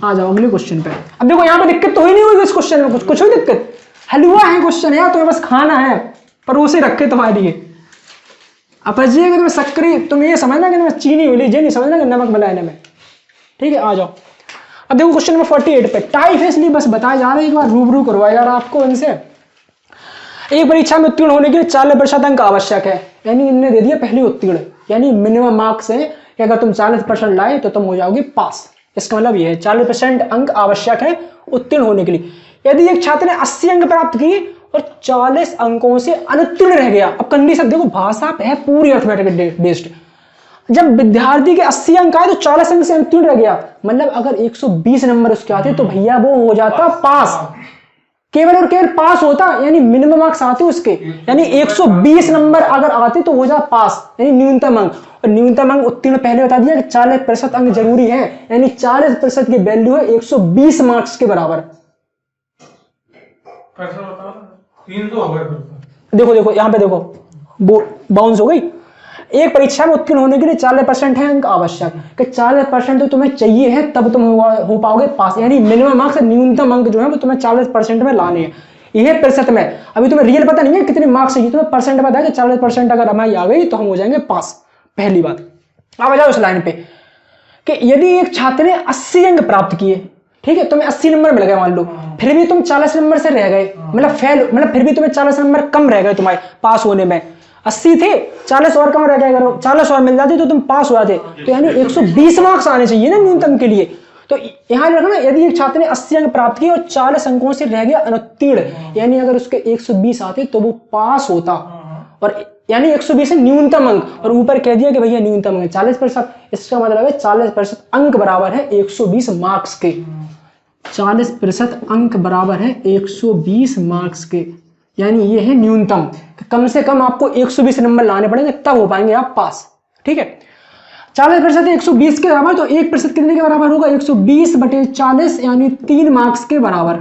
आ जाओ अगले क्वेश्चन पे। अब देखो यहाँ पे दिक्कत तो ही नहीं होगी इस क्वेश्चन में, कुछ हुई दिक्कत, हलवा है क्वेश्चन यार, तुम्हें बस खाना है, परोसे रखे तुम्हारे लिए। अब अजिएगा तुम्हें सक्री, तुम ये समझना कि तुम्हें चीनी मिली, ये नहीं समझना कि नमक मिला इनमें। ठीक है, आ जाओ। अब देखो क्वेश्चन नंबर 48 पे टाइप है, इसलिए बस बताया जा रहा है, एक बार रूबरू करवाया जा रहा है आपको इनसे। एक परीक्षा में उत्तीर्ण होने के लिए 40% अंक आवश्यक है, यानी इनने दे दिया पहले उत्तीर्ण, यानी मिनिमम मार्क्स है कि अगर तुम 40% लाए तो तुम हो जाओगे पास। इसका मतलब ये है 40% अंक आवश्यक है उत्तीर्ण होने के लिए। यदि एक छात्र ने 80 अंक प्राप्त किए और 40 अंकों से अनुत्तीर्ण रह गया, अब कंडीशन देखो, भाषा है पूरी अर्थमेटिक बेस्ड। जब विद्यार्थी के 80 अंक आए तो 40 अंक से अनुत्तीर्ण रह गया, मतलब अगर 120 नंबर उसके आते तो भैया वो हो जाता पास, केवल और केवल पास होता, यानी मिनिमम मार्क्स आते उसके, यानी 120 नंबर अगर आते तो हो जाता पास, यानी न्यूनतम अंक। और न्यूनतम अंक उत्तीर्ण पहले बता दिया कि 40% अंक जरूरी है, यानी 40% की वैल्यू है 120 मार्क्स के बराबर। देखो देखो यहाँ पे देखो बाउंस हो गई। एक परीक्षा में उत्तीर्ण होने के लिए 40% है अंक आवश्यक, कि 40% तो तुम्हें चाहिए है तब तुम हो पाओगे पास, यानी मिनिमम मार्क्स न्यूनतम अंक जो है वो तुम्हें 40% में लाने हैं। यह प्रतिशत में, अभी तुम्हें रियल पता नहीं है कितने मार्क्स चाहिए, तुम्हें परसेंट पता है कि 40% अगर हमारी आ गई तो हम हो जाएंगे पास, पहली बात। अब आ जाओ उस लाइन पे कि यदि एक छात्र ने 80 अंक प्राप्त किए, ठीक है, तुम्हें 80 नंबर मिल गए मान लो, फिर भी तुम 40 नंबर से रह गए, मतलब फेल, मतलब फिर भी तुम्हें 40 नंबर कम रह गए तुम्हारे पास होने में। 80 थे, 40 और कम रह गए, अगर 40 और मिल जाते तो तुम पास हो जाते, तो यानी 120 मार्क्स आने चाहिए ना न्यूनतम के लिए। तो यहां रखना, यदि एक छात्र ने 80 अंक प्राप्त किए और 40 अंकों से रह गया अनुत्तीर्ण, यानी अगर उसके 120 आते तो वो पास होता, और यानी 120 है न्यूनतम अंक, और ऊपर कह दिया कि भैया न्यूनतम अंक 40%, इसका मतलब है 40% अंक बराबर है 120 मार्क्स के। 40% अंक बराबर है 120 मार्क्स के, यानी ये है न्यूनतम, कम से कम आपको 120 नंबर लाने पड़ेंगे तब हो पाएंगे आप पास। ठीक है, 40% 120 के बराबर, तो 1% कितने के बराबर होगा 120/40, यानी 3 मार्क्स के बराबर।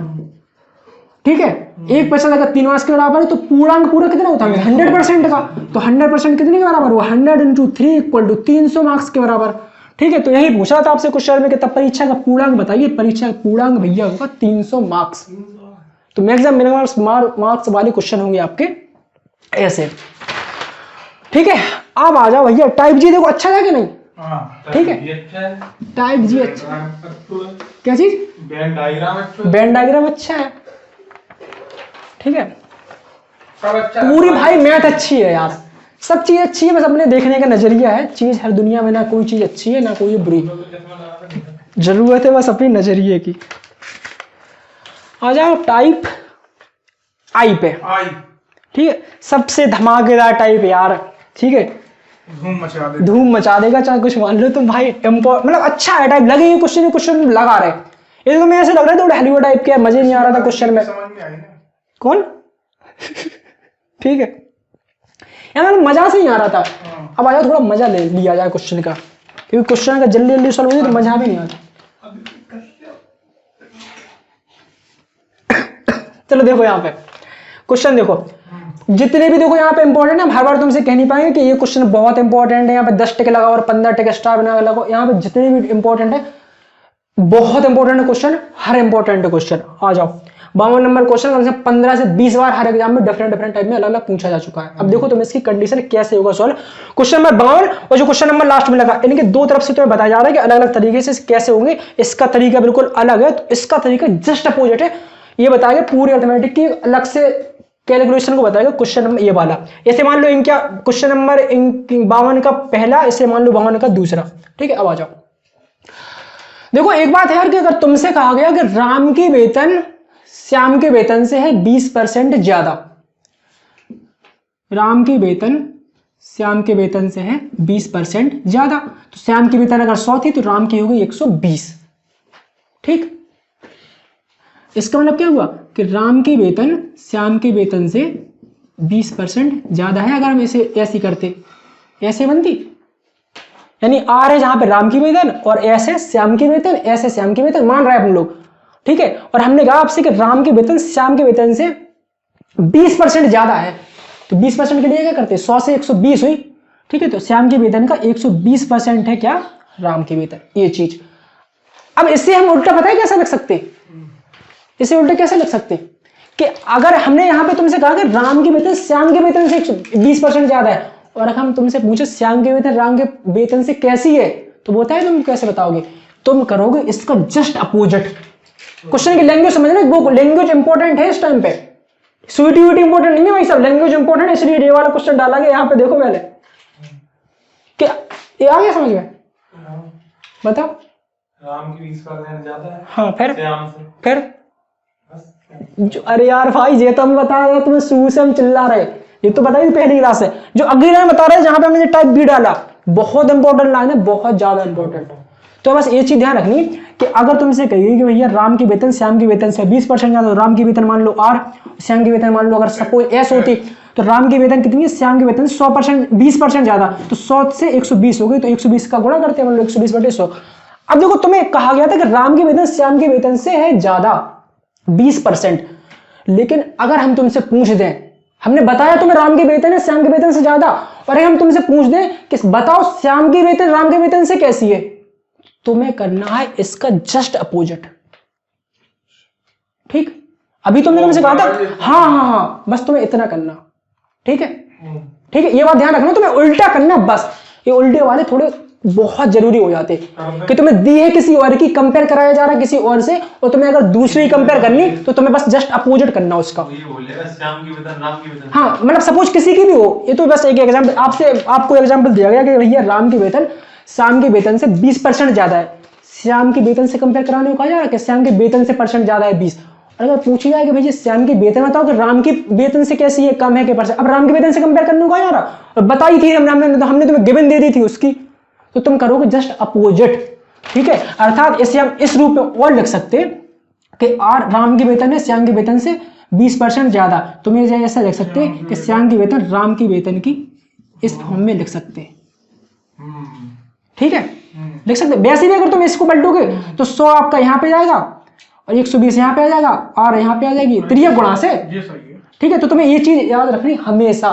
ठीक है, 1% अगर 3 मार्क्स के बराबर है तो पूर्णांक पूरा कितना होता है 100% का, तो 100% कितने के बराबर हुआ 100 × 3 = 300 मार्क्स के बराबर। ठीक है, तो यही पूछा था आपसे क्वेश्चन में कि तब परीक्षा का पूर्णांक बताइए, परीक्षा का पूर्णांक भैया होगा 300 मार्क्स। तो मैक्सिमम मिनिमम मार्क्स वाले क्वेश्चन होंगे आपके ऐसे। ठीक है, अब आ जाओ भैया टाइप जी, देखो अच्छा है कि नहीं? ठीक है, टाइप जी अच्छा, क्या चीज? बैंड डायग्राम अच्छा है। ठीक है, पूरी भाई मैथ अच्छी है यार, सब चीज अच्छी है, बस अपने देखने का नजरिया है। चीज हर दुनिया में ना कोई चीज अच्छी है ना कोई बुरी, जरूरत है बस अपनी नजरिए की। आ जाओ टाइप आई पे। ठीक है, सबसे धमाकेदार टाइप यार। ठीक है, धूम मचा देगा चाहे कुछ मान लो तुम भाई, मतलब अच्छा है टाइप, लगे क्वेश्चन लगा रहे, ये तो मैं ऐसे लग रहा था थोड़ा हलवा टाइप के, मजे नहीं आ रहा था क्वेश्चन में। कौन? ठीक है यार, मजा से ही आ रहा था। अब आ जाओ थोड़ा मजा ले लिया जाए क्वेश्चन का, क्योंकि क्वेश्चन का जल्दी जल्दी सॉल्व हो जाए तो मजा भी नहीं आता। चलो देखो यहाँ पे क्वेश्चन देखो, जितने भी देखो यहाँ पे इंपॉर्टेंट है, हम हर बार तुमसे कह नहीं पाएंगे कि ये क्वेश्चन बहुत इंपॉर्टेंट है, यहाँ पे 10 टिक लगाओ और 15 टिक एक्स्ट्रा बना लगाओ। यहाँ पे जितने भी इंपॉर्टेंट है, बहुत इंपॉर्टेंट क्वेश्चन, हर इंपॉर्टेंट क्वेश्चन। आ जाओ 52 नंबर क्वेश्चन कम से कम 15 से 20 बार हर एग्जाम में डिफरेंट टाइप में अलग अलग पूछा जा चुका है। अब देखो तुम इसकी कंडीशन कैसे होगा सॉल्व। क्वेश्चन नंबर 52 और जो क्वेश्चन नंबर लास्ट में लगा, इनके दो तरफ से तुम्हें बताया जा रहा है कि अलग अलग तरीके से कैसे होंगे। इसका तरीका बिल्कुल अलग है, तो इसका तरीका जस्ट अपोजिट है। ये बताएगा पूरी अर्थमेटिक की अलग से कैलकुलेशन को बताएगा क्वेश्चन नंबर ये वाला। ऐसे मान लो इनका क्वेश्चन नंबर 52 का पहला, ऐसे मान लो 52 का दूसरा। ठीक है, अब आ जाओ। देखो एक बात है यार कि अगर तुमसे कहा गया कि राम की वेतन श्याम के वेतन से है 20% ज्यादा, राम की वेतन श्याम के वेतन से है 20% ज्यादा, तो श्याम की वेतन अगर 100 थी तो राम की होगी 120। ठीक, इसका मतलब क्या हुआ कि राम की वेतन श्याम के वेतन से 20% ज्यादा है। अगर हम इसे ऐसी करते, ऐसे बनती, यानी आर है जहां पे राम की वेतन और ऐसे श्याम की वेतन, ऐसे श्याम की वेतन मान रहे हैं हम लोग। ठीक है, और हमने कहा आपसे कि राम की वेतन श्याम के वेतन से 20% ज्यादा है, तो 20% के लिए क्या करते, 100 से 120 हुई। ठीक है, तो श्याम की वेतन का 120% है क्या, राम की वेतन, ये चीज। अब इससे हम उल्टा पता है कैसे लिख सकते, इसे उल्टा कैसे लिख सकते कि अगर हमने यहां पे तुमसे कहा कि राम की वेतन श्याम के वेतन से 20% ज्यादा है, और अगर हम तुमसे पूछे श्याम के वेतन राम के वेतन से कैसी है, तो वो है तुम कैसे बताओगे, तुम करोगे इसका जस्ट अपोजिट। क्वेश्चन की लैंग्वेज समझना, वो लैंग्वेज इंपॉर्टेंट है इस टाइम पे, स्वीटी इंपॉर्टेंट नहीं है भाई साहब, लैंग्वेज इंपॉर्टेंट है, इसलिए ये वाला क्वेश्चन डाला गया। यहाँ पे देखो पहले क्या ये आ गया समझ में, बताओ। राम की 20% ज्यादा है, हाँ फिर श्याम से, फिर अरे यार भाई ये तो हम बता रहे, तुम्हें शुरू से हम चिल्ला रहे, ये तो बताइए पहली क्लास है। जो अगली लाइन बता रहे हैं जहां पे हमने टाइप बी डाला, बहुत इंपॉर्टेंट लाइन है, बहुत ज्यादा इंपॉर्टेंट। तो बस ये चीज ध्यान रखनी कि अगर तुमसे कहिए कि भैया राम की वेतन श्याम की वेतन से 20% ज्यादा, तो राम की वेतन मान लो आर, श्याम की वेतन मान लो अगर सपोज एस होती, तो राम की वेतन कितनी है, श्याम की वेतन 100% 20% ज्यादा, तो 100 से 120 हो गई, तो 120 का गुणा करते हैं मान लो 120/100। अब देखो तुम्हें कहा गया था कि राम की वेतन श्याम के वेतन से है ज्यादा 20%, लेकिन अगर हम तुमसे पूछ दें, हमने बताया तुम्हें राम के वेतन है श्याम के वेतन से ज्यादा, और हम तुमसे पूछ दें कि बताओ श्याम की वेतन राम के वेतन से कैसी है, तुम्हें करना है इसका जस्ट अपोजिट। ठीक, अभी तुमने तुमसे कहा था, हाँ, बस तुम्हें इतना करना। ठीक है, ठीक है, ये बात ध्यान रखना, तुम्हें उल्टा करना बस। ये उल्टे वाले थोड़े बहुत जरूरी हो जाते कि तुम्हें दी है किसी और की, कंपेयर कराया जा रहा है किसी और से, और तुम्हें अगर दूसरी कंपेयर करनी तो तुम्हें बस जस्ट अपोजिट करना उसका। श्याम की वेतन राम की वेतन, हाँ, मतलब सपोज किसी की भी हो, ये तो बस एक एग्जाम्पल आपको एग्जाम्पल दिया गया कि भैया राम की वेतन श्याम के वेतन से 20% ज्यादा है, श्याम के वेतन से कंपेयर कराने को कहा जा रहा है कि श्याम के वेतन से परसेंट ज्यादा है 20। और अगर पूछी जाए कि भैया श्याम की वेतन बताओ कि राम की वेतन से कैसी है, कम है कि परसेंट, अब राम की वेतन से कंपेयर करने को कहा जा रहा, और बताई थी हमने तुम्हें गिवन दे दी थी उसकी, तो तुम करोगे जस्ट अपोजिट। ठीक है, अर्थात इसे हम इस रूप में और लिख सकते कि आर राम की वेतन है श्याम के वेतन से 20% ज्यादा, तुम्हें ऐसा लिख सकते कि श्याम की वेतन राम की वेतन की इस फॉर्म में लिख सकते। ठीक है, लिख सकते। वैसे भी अगर तुम इसको पलटोगे तो 100 आपका यहाँ पे जाएगा और 120 यहाँ पे आ जाएगा और यहाँ पे आ जाएगी त्रियक गुणा से। ठीक है, तो तुम्हें ये चीज याद रखनी हमेशा,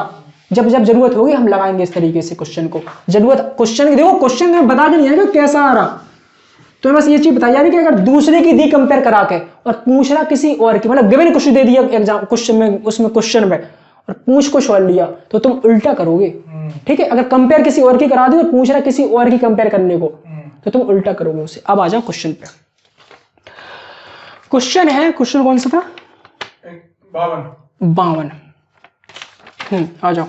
जब जब जरूरत होगी हम लगाएंगे इस तरीके से क्वेश्चन को। जरूरत क्वेश्चन देखो, क्वेश्चन में बता के नहीं आएगा कैसा आ रहा, तो बस ये चीज बताई जा रही कि अगर दूसरे की दी कंपेयर करा के और पूछ रहा किसी और की, मतलब गिवन कुछ दे दिया एग्जाम क्वेश्चन में, उसमें क्वेश्चन में और पूछ को सॉल्व लिया, तो तुम उल्टा करोगे। ठीक है, अगर कंपेयर किसी और की करा दी और पूछ रहा किसी और की कंपेयर करने को, तो तुम उल्टा करोगे उसे। अब आ जाओ क्वेश्चन पे। क्वेश्चन है, क्वेश्चन कौन सा था, 52। आ जाओ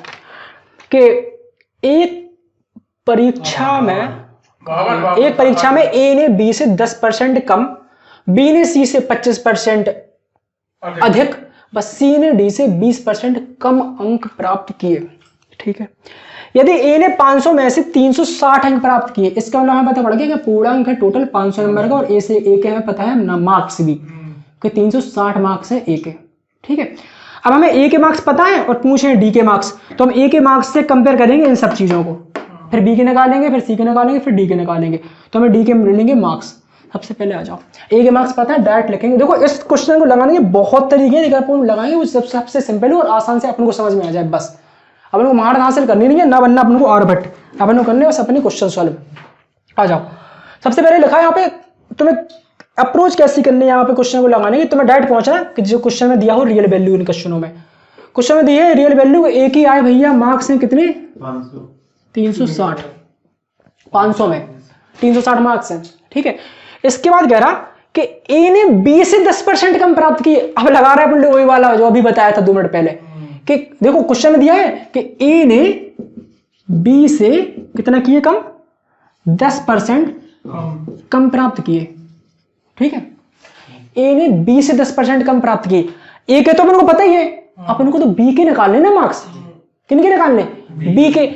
कि एक परीक्षा में ए ने बी से 10% कम, बी ने सी से 25% अधिक, बस सी ने डी से 20% कम अंक प्राप्त किए। ठीक है, यदि ए ने 500 में से 360 अंक प्राप्त किए, इसका मतलब हमें पता पड़ गया कि पूरा अंक है टोटल 500 नंबर का, और ए से ए के हमें पता है ना मार्क्स भी कि 360 मार्क्स है ए के। ठीक है, अब हमें ए के मार्क्स पता है और पूछे डी के मार्क्स, तो हम ए के मार्क्स से कंपेयर करेंगे इन सब चीजों को, फिर बी के निकालेंगे, फिर सी के निकालेंगे, फिर डी के निकालेंगे, तो हमें डी के मिलेंगे मार्क्स। सबसे पहले आ जाओ, ए के मार्क्स पता है, डायरेक्ट लिखेंगे। देखो इस क्वेश्चन को लगाने के बहुत तरीके हैं, लेकिन अपन लगाएंगे वो सबसे सिंपल और आसान से अपन को समझ में आ जाए बस। अपन को महारत हासिल करनी नहीं है, ना बनना अपन को आर्यभट्ट, अपन को करने बस अपनी क्वेश्चन सॉल्व। आ जाओ, सबसे पहले लिखा है यहाँ पे तुम्हें अप्रोच कैसी करनी है यहाँ पे क्वेश्चन को लगाने की। तुम्हें डायरेक्ट पहुंचना कि जो क्वेश्चन में दिया हो रियल वैल्यू, इन क्वेश्चनों में क्वेश्चन में दिए रियल वैल्यू एक ही आए भैया, मार्क्स हैं कितने 360, 500 में 360 मार्क्स हैं, ठीक है। इसके बाद कह रहा कि ए ने बी से 10% कम प्राप्त किए। अब लगा रहा है अपन वही वाला जो अभी बताया था 2 मिनट पहले कि देखो क्वेश्चन में दिया है कि ए ने बी से कितना किए कम, 10% कम प्राप्त किए, ठीक है। ए ने बी से 10% कम प्राप्त किए। ए के तो अपन को पता ही है, अपन को तो बी के निकालने ना मार्क्स, किन के निकालने, बी के।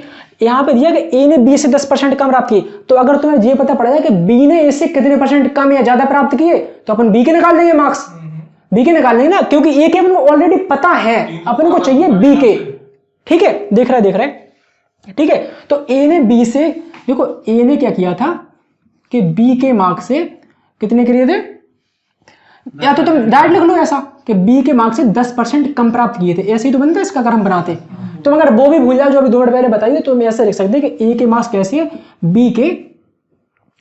यहाँ पे दिया कि ए ने बी से 10% कम प्राप्त किए, तो अगर तुम्हें ये पता पड़ जाए कि बी ने ए से कितने % कम या ज्यादा प्राप्त किए तो अपन बी के निकाल देंगे मार्क्स, बी के निकाल देंगे ना, क्योंकि ए के अपन को ऑलरेडी पता है, अपन को चाहिए बी के, ठीक है। देख रहे ठीक है। तो ए ने बी से, देखो ए ने क्या किया था कि बी के मार्क्स से कितने किए थे, या तो तुम डायरेक्ट लिख लो ऐसा कि बी के मार्क्स से 10% कम प्राप्त किए थे, ऐसे ही तो बनता है इसका अगर हम बनाते। तुम अगर वो भी भूल जाओ जो अभी 2 मिनट पहले बताइए, तो हम ऐसे लिख सकते हैं कि ए के मार्क्स कैसे है, बी के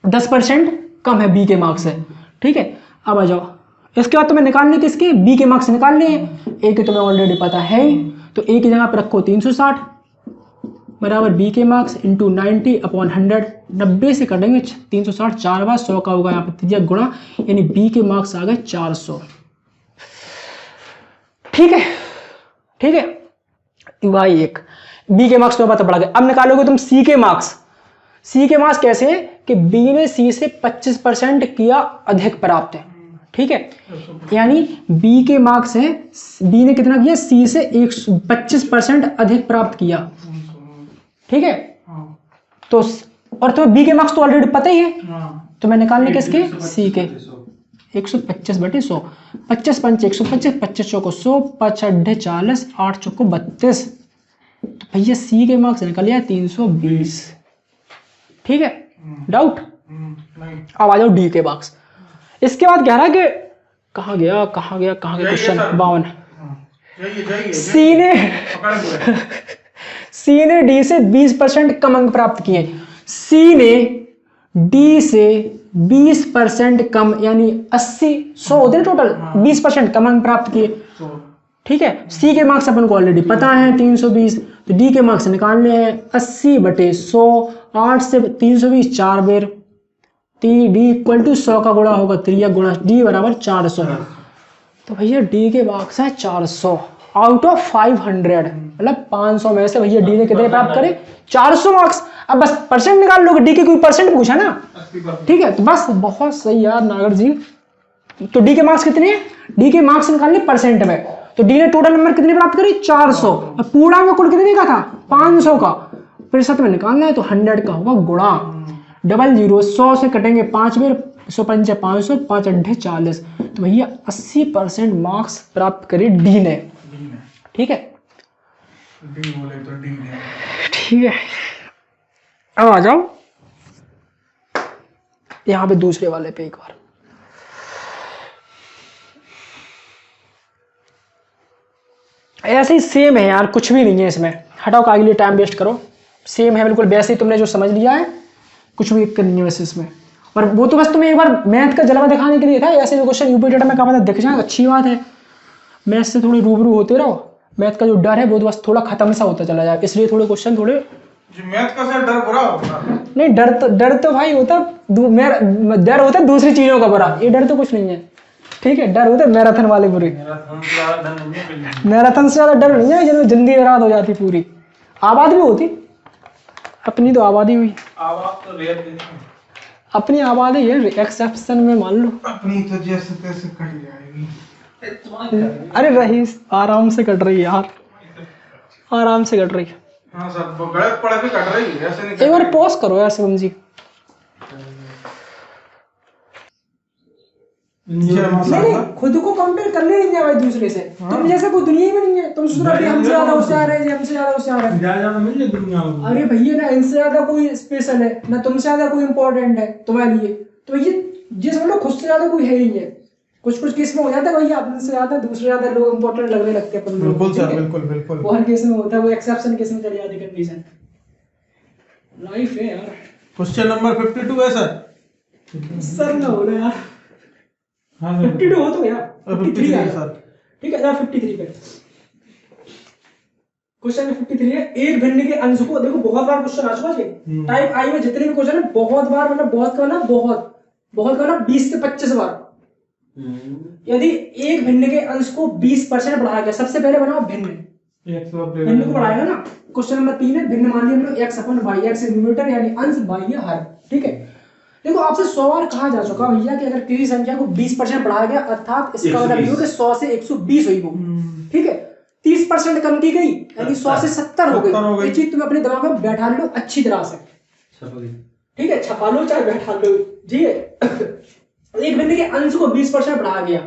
10% कम है बी के मार्क्स से, ठीक है। अब आ जाओ, इसके बाद तुम्हें निकालने किसके, बी के मार्क्स निकालने हैं। ए के तुम्हें ऑलरेडी पता है ही, तो ए की जगह पर रखो 360 बराबर बी के मार्क्स इंटू 90/100, 90 से कटेंगे 360, 4 बार 100 का होगा यहाँ पर त्रिज्या गुणा, यानी बी के मार्क्स आ गए 400, ठीक है। भाई एक बी के मार्क्स तो पता पड़ा गया। अब निकालोगे तुम सी के मार्क्स। सी के मार्क्स कैसे है कि बी ने सी से 25% किया अधिक प्राप्त है, ठीक है। यानी बी के मार्क्स है, बी ने कितना किया, सी से 25% अधिक प्राप्त किया, ठीक है। तो और तुम्हें बी के मार्क्स तो ऑलरेडी पता ही है, तो मैं निकालने किसके, सी के 125/100, 25 पंच 125, 25 चौको 100, 5 अड्ढे 40, 8 चौको 32, तो भैया सी के मार्क्स निकल गया 320, ठीक है। डाउट? अब आ जाओ डी के मार्क्स। इसके बाद कह रहा है कि कहाँ गया क्वेश्चन 52, सी ने डी से 20% कम अंक प्राप्त किए। सी ने डी से 20% कम, यानी 100 होते हैं टोटल, 20% कम अंक प्राप्त किए, ठीक है। सी के मार्क्स अपन को ऑलरेडी पता है 320, तो डी के मार्क्स निकालने हैं 80/100, 8 से 320 4 बेर, डी इक्वल टू 100 का गुणा होगा 3 गुणा डी बराबर 400, तो भैया डी के मार्क्स है 400 आउट ऑफ 500, मतलब 500 में से भैया डी ने कितने प्राप्त करे, 400 मार्क्स। अब बस परसेंट निकाल लोगे, डी के कोई परसेंट पूछा ना, ठीक है, तो बस बहुत सही यार नागर जी। तो डी के मार्क्स कितने हैं, डी के मार्क्स निकालने परसेंट में, तो डी ने टोटल नंबर कितने प्राप्त करे 400, अब पूरा में कुल कितने का था 500 का, फिर साथ में निकालना है तो 100 का होगा गुणा, 00 100 से कटेंगे 5 बेर, 100 पंच 500, 5 अड्ढे 40, तो भैया 80% मार्क्स प्राप्त करे डी ने, ठीक है। डी बोले तो डी ने, ठीक है। अब आ जाओ यहां पे दूसरे वाले पे एक बार, ऐसे ही सेम है यार, कुछ भी नहीं है इसमें, हटाओ काहे के लिए टाइम वेस्ट करो, सेम है बिल्कुल वैसे ही तुमने जो समझ लिया है, कुछ भी नहीं है वैसे इसमें। और वो तो बस तुम्हें एक बार मैथ का जलवा दिखाने के लिए था, ऐसे भी क्वेश्चन यूपी डेटा में कहा दिख जाए अच्छी बात है, मैथ से थोड़ी रूबरू होते रहो, मैथ का जो डर है वो तो बस थोड़ा खत्म सा होता चला जाए, इसलिए थोड़े क्वेश्चन थोड़े मैथ का सर डर बुरा होता है, नहीं डर तो भाई होता, डर होता है दूसरी चीजों का बुरा, ये डर तो कुछ नहीं है, ठीक है। डर होता है मैराथन वाले बुरे, मैराथन से ज्यादा डर नहीं है जिनमें जिंदगी बर्बाद हो जाती पूरी, आबाद भी होती, अपनी तो आबादी हुई, आवाज तो रेत देती है, अपनी आबादी है, एक्सेप्शन में मान लो अपनी तो जैसे तैसे कट जाएगी। अरे रहीस आराम से कट रही है यार, आराम से कट रही है। हाँ सर, वो गलत पड़ के कट रही है, ऐसे नहीं एक बार पॉज करो यार शिवम जी, नहीं खुद को कंपेयर कर ले नहीं भाई दूसरे से, तुम जैसे कोई दुनिया में नहीं है, तुम सोच रहे हमसे ज्यादा होशियार है, हमसे ज्यादा होशियार है, ज्यादा मिल जाए दुनिया में। अरे भैया ना इनसे ज्यादा कोई स्पेशल है ना तुमसे ज्यादा कोई इंपॉर्टेंट है तुम्हारे लिए, तो ये जिस मतलब खुद से ज्यादा कोई है ही है। कुछ कुछ केस में हो जाता है भैया अपने से ज्यादा दूसरे ज्यादा लोग इंपॉर्टेंट लगने लगते हैं अपन लोग, बिल्कुल ठीक सर, है? बिल्कुल बिल्कुल। वो हर केस में होता है, वो एक्सेप्शन केस में चली जाती है कंडीशन। लाइफ है यार। क्वेश्चन नंबर 52 है सर। सर ना बोलो यार। हाँ सर, 52 हो तो गया, 53 है आएगा। सर। ठीक है, 53 पे क्वेश्चन 53 है। एक भिन्न के अंश को, देखो बहुत बार क्वेश्चन आ चुका है। टाइप आई में जितने भी क्वेश्चन है बहुत बार, मतलब बहुत का ना बहुत का ना 20 से 25 बार। यदि एक भिन्न के अंश को 20% बढ़ाया गया, सबसे पहले बनाओ भिन्न को बढ़ाएगा ना। क्वेश्चन नंबर 3 है, भिन्न मान लिया हम लोग x अपन y, x न्यूमरेटर यानी अंश, y है हर, ठीक है। देखो आपसे 100 बार कहा जा चुका भैया कि अगर किसी संख्या को 20% बढ़ाया गया अर्थात इसका मतलब ये हो कि 100 से 120 हुई वो, ठीक है। 30% कम की गई यानी 100 से 70 हो गई। ये चीज तुम अपने दिमाग में बैठा लो अच्छी तरह से, ठीक है। छपा लो चाहे बैठा लो, ठीक है। एक भिन्न के अंश को 20% बढ़ाया गया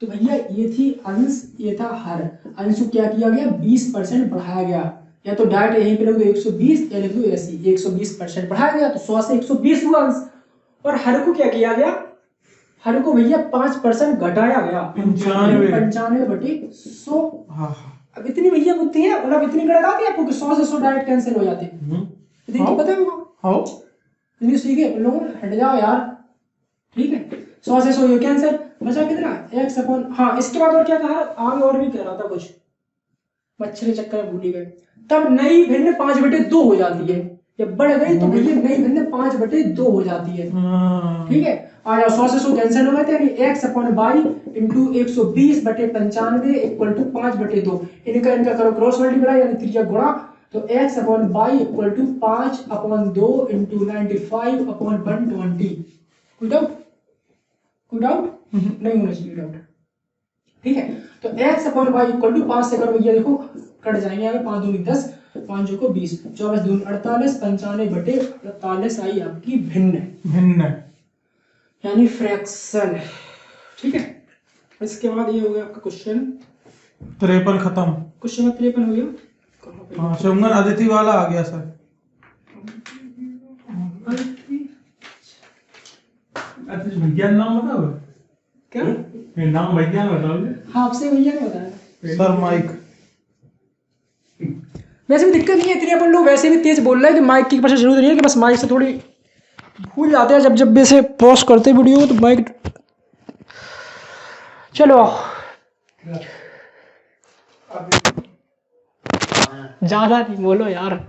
तो भैया ये थी अंश, ये था हर। अंश को क्या किया गया 20% बढ़ाया गया, या तो डायरेक्ट यहीं पे लिख दो 120 या लिख दो ऐसे 120% बढ़ाया गया तो 100 से 120 हुआ अंश। और हर को क्या किया गया, हर को भैया 5% घटाया गया 95/100। अब इतनी भैया बुद्धि है, मतलब इतनी गणित आती है आपको कि 100 से 100 डायरेक्ट कैंसिल हो जाते हैं। इतनी तो पता है होगा, इतनी सीखे लोगों हट जाओ यार, ठीक है। 100 से 100 ये कैंसिल, बचा कितना x अपन, हाँ इसके बाद और क्या कहा आगे, और भी कह रहा था कुछ, मच्छर चक्कर में भूल ही गए। तब नई भिन्न 5/2 हो जाती है, जब बढ़ गई तो भैया नई भिन्न 5/2 हो जाती है, ठीक है। आ जाओ 100 से 100 कैंसिल हो गए थे, यानी x अपन y इंटू 120/95 इक्वल टू 5/2। इनका करो क्रॉस मल्टीप्लाई यानी त्रिज्या गुणा, तो x अपन y इक्वल टू 5/2 इंटू 95/120। कोई डाउट नहीं होना चाहिए डाउट, ठीक है। तो x अपन y इक्वल टू 5 से करो भैया, देखो कट जाएंगे आगे, 5 दूनी 10, 5 को 20, 24 दूनी 48, 95/48 आई आपकी भिन्न यानी फ्रैक्शन, ठीक है। इसके बाद ये हो गया आपका क्वेश्चन 53 खत्म। क्वेश्चन नंबर 53 हो गया। हाँ शुभमन अदिति वाला आ गया सर। विज्ञान नाम बताओ क्या नाम, विज्ञान बताओ। हाँ आपसे भैया ने बताया सर माइक, वैसे भी दिक्कत नहीं है इतनी, अपन लोग वैसे भी तेज बोल रहे हैं कि माइक की पीछे जरूरत नहीं है, कि बस माइक से थोड़ी भूल जाते हैं जब भी इसे पॉज करते वीडियो तो माइक। चलो ज्यादा नहीं बोलो यार,